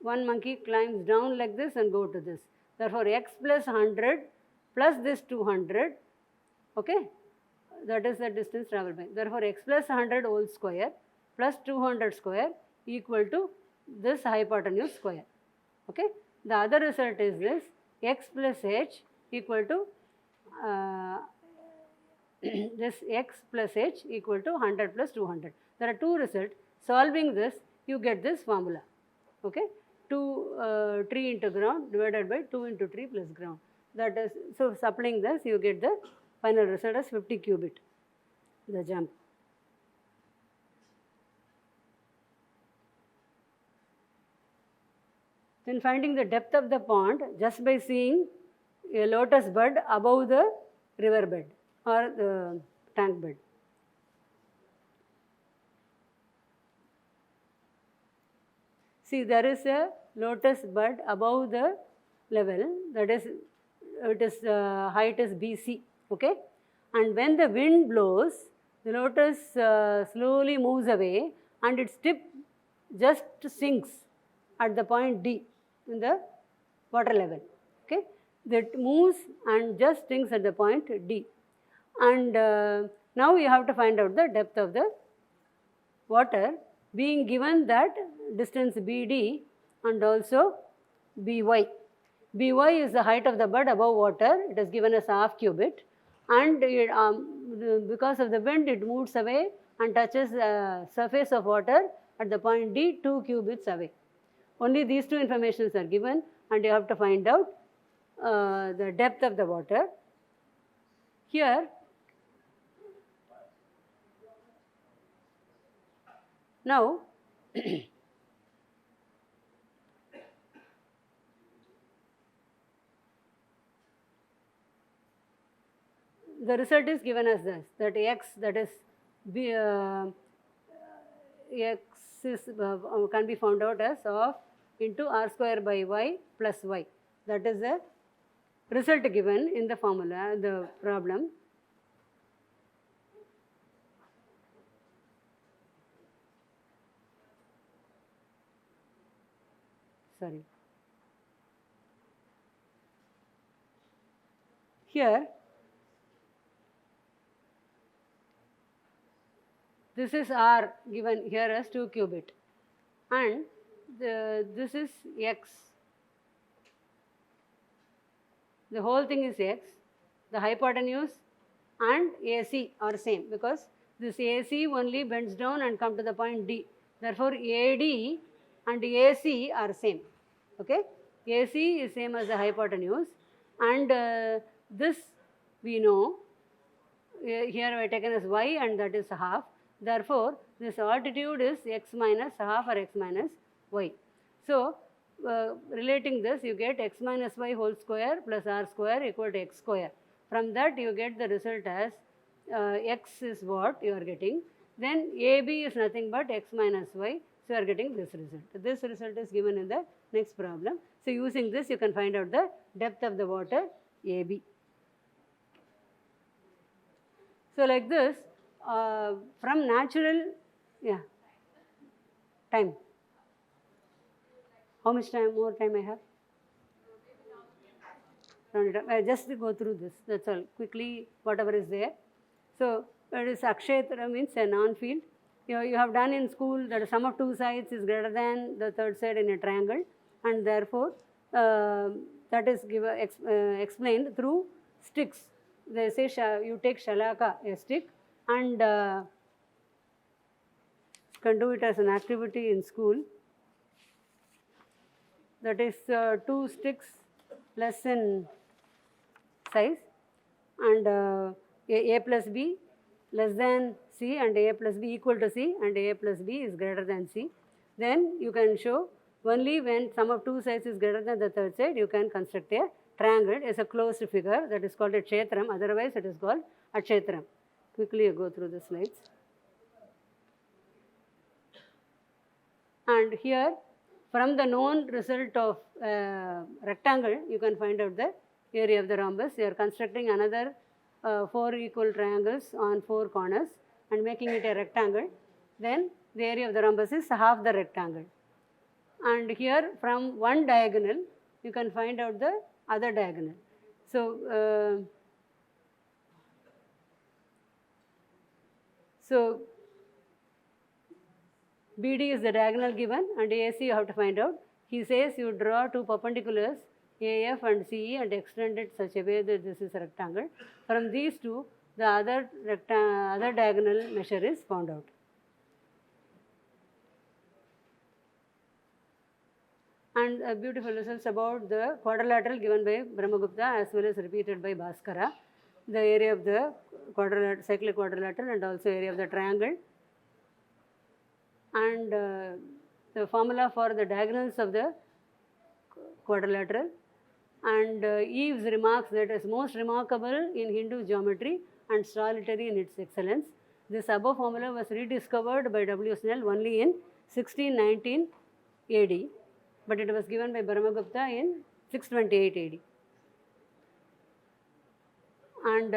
one monkey climbs down like this and go to this. Therefore, x plus 100 plus this 200, okay, that is the distance travelled by. Therefore, x plus 100 whole square plus 200 square equal to this hypotenuse square, okay. The other result is this, x plus h equal to this x plus h equal to 100 plus 200. There are two results. Solving this, you get this formula, okay. 2 tree into ground divided by 2 into tree plus ground. That is, so supplying this, you get the final result as 50 cubit, the jump. Then finding the depth of the pond just by seeing a lotus bud above the river bed or the tank bed. See, there is a lotus bud above the level, that is, height is BC, okay? And when the wind blows, the lotus slowly moves away and its tip just sinks at the point D in the water level, okay? That moves and just sinks at the point D. And now you have to find out the depth of the water, being given that distance BD and also BY. BY is the height of the bud above water, it is given as half cubit, and it, because of the wind it moves away and touches the surface of water at the point D 2 cubits away. Only these two informations are given and you have to find out the depth of the water. Here, now the result is given as this, that x, that is x is, can be found out as of into r square by y plus y. That is the result given in the formula, the problem. Sorry. Here, this is r given here as 2 cubit and this is x. The whole thing is x. The hypotenuse and AC are same because this AC only bends down and come to the point D. Therefore, AD and AC are same. Okay? AC is same as the hypotenuse and this we know, here I taken as y and that is half. Therefore, this altitude is x minus half or x minus y. So, relating this you get x minus y whole square plus r square equal to x square. From that you get the result as x is what you are getting. Then AB is nothing but x minus y. So, you are getting this result. This result is given in the next problem. So, using this you can find out the depth of the water AB. So, like this from natural, time. How much time, more time I have? I just go through this, that's all, quickly whatever is there. So, it is Akshetra means a non-field. You have done in school that the sum of two sides is greater than the third side in a triangle and therefore, that is explained through sticks. They say you take shalaka, a stick, and can do it as an activity in school. That is 2 sticks less in size and a plus b less than c and a plus b equal to c and a plus b is greater than c. Then you can show only when sum of two sides is greater than the third side you can construct a triangle as a closed figure, that is called a kshetram, otherwise it is called a kshetram. Quickly you go through the slides. And here from the known result of rectangle you can find out the area of the rhombus. You are constructing another 4 equal triangles on 4 corners and making it a rectangle. Then the area of the rhombus is half the rectangle. And here from one diagonal you can find out the other diagonal. So, BD is the diagonal given and AC you have to find out. He says you draw 2 perpendiculars AF and CE and extend it such a way that this is a rectangle. From these two the other diagonal measure is found out. And beautiful results about the quadrilateral given by Brahmagupta as well as repeated by Bhaskara. The area of the cyclic quadrilateral and also area of the triangle. And the formula for the diagonals of the quadrilateral And Eves remarks that is most remarkable in Hindu geometry and solitary in its excellence. This above formula was rediscovered by W. Snell only in 1619 AD, but it was given by Brahmagupta in 628 AD. And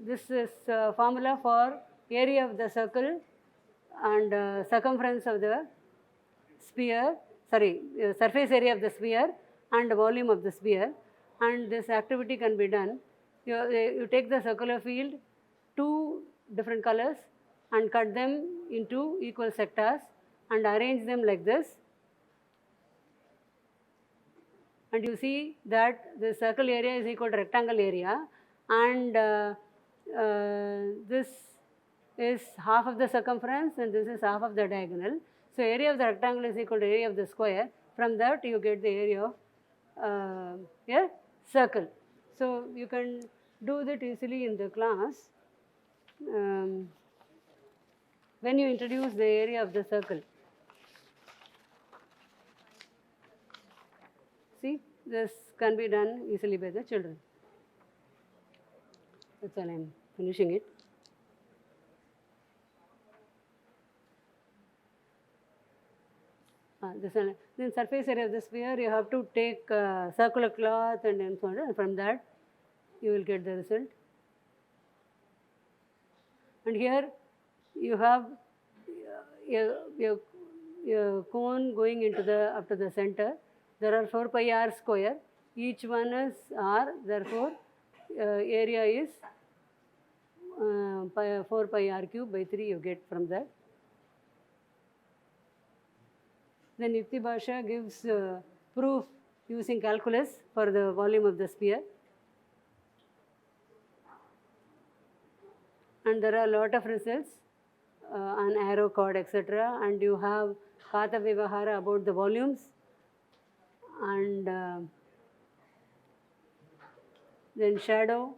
this is formula for area of the circle and circumference of the sphere, surface area of the sphere and volume of the sphere. And this activity can be done. You take the circular field, 2 different colors, and cut them into equal sectors and arrange them like this. And you see that the circle area is equal to rectangle area, and this is half of the circumference and this is half of the diagonal. So area of the rectangle is equal to area of the square. From that you get the area of a circle. So you can do that easily in the class when you introduce the area of the circle. See, this can be done easily by the children. That's all, I am finishing it. Then surface area of the sphere, you have to take circular cloth and so on, and from that you will get the result. And here you have a cone going into up to the center. There are 4 pi r square. Each one is r. Therefore, area is 4 pi r cube by 3 you get from that. Then Yukti Bhasha gives proof using calculus for the volume of the sphere. And there are a lot of results on arrow chord, etc. And you have Katha Vivahara about the volumes and then shadow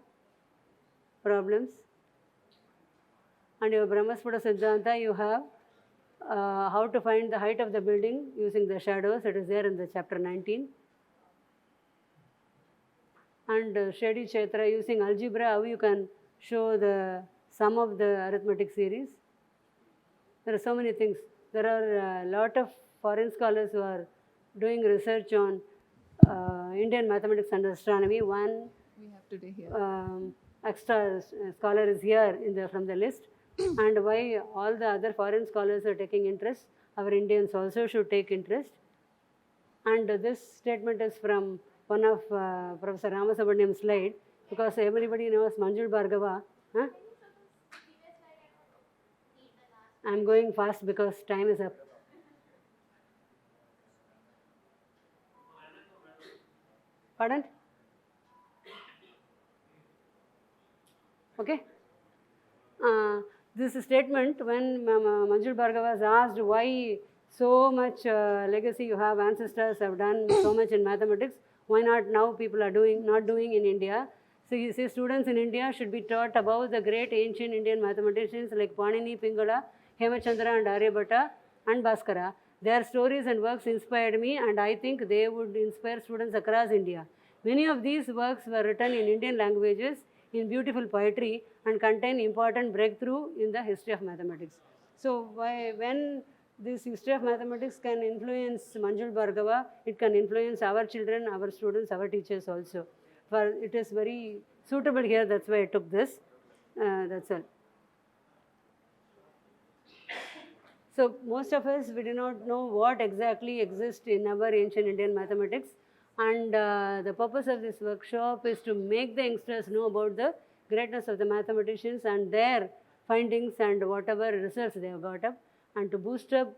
problems. And your Brahmasputa Siddhanta, you have how to find the height of the building using the shadows. It is there in the chapter 19. And Shedi Kshetra, using algebra, how you can show the sum of the arithmetic series. There are so many things. There are a lot of foreign scholars who are doing research on Indian mathematics and astronomy. One We have today here. extra scholar is here from the list. And why all the other foreign scholars are taking interest, our Indians also should take interest. And this statement is from one of Professor Ramasubramaniam's slide, because everybody knows Manjul Bhargava. Huh? I am going fast because time is up. Pardon? Okay. This statement, when Manjul Bhargava was asked why so much legacy you have, ancestors have done so much in mathematics, why not now people are not doing in India? So he says students in India should be taught about the great ancient Indian mathematicians like Panini, Pingala, Hemachandra and Aryabhatta and Bhaskara. Their stories and works inspired me, and I think they would inspire students across India. Many of these works were written in Indian languages in beautiful poetry and contain important breakthrough in the history of mathematics. So when this history of mathematics can influence Manjul Bhargava, it can influence our children, our students, our teachers also. For it is very suitable here, that's why I took this. That's all. So most of us, we do not know what exactly exists in our ancient Indian mathematics, and the purpose of this workshop is to make the youngsters know about the greatness of the mathematicians and their findings and whatever results they have got up, and to boost up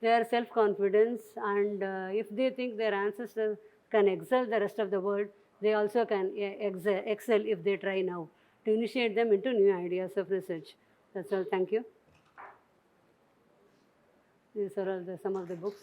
their self-confidence, and if they think their ancestors can excel the rest of the world, they also can excel if they try now, to initiate them into new ideas of research. That's all. Thank you. These are all some of the books.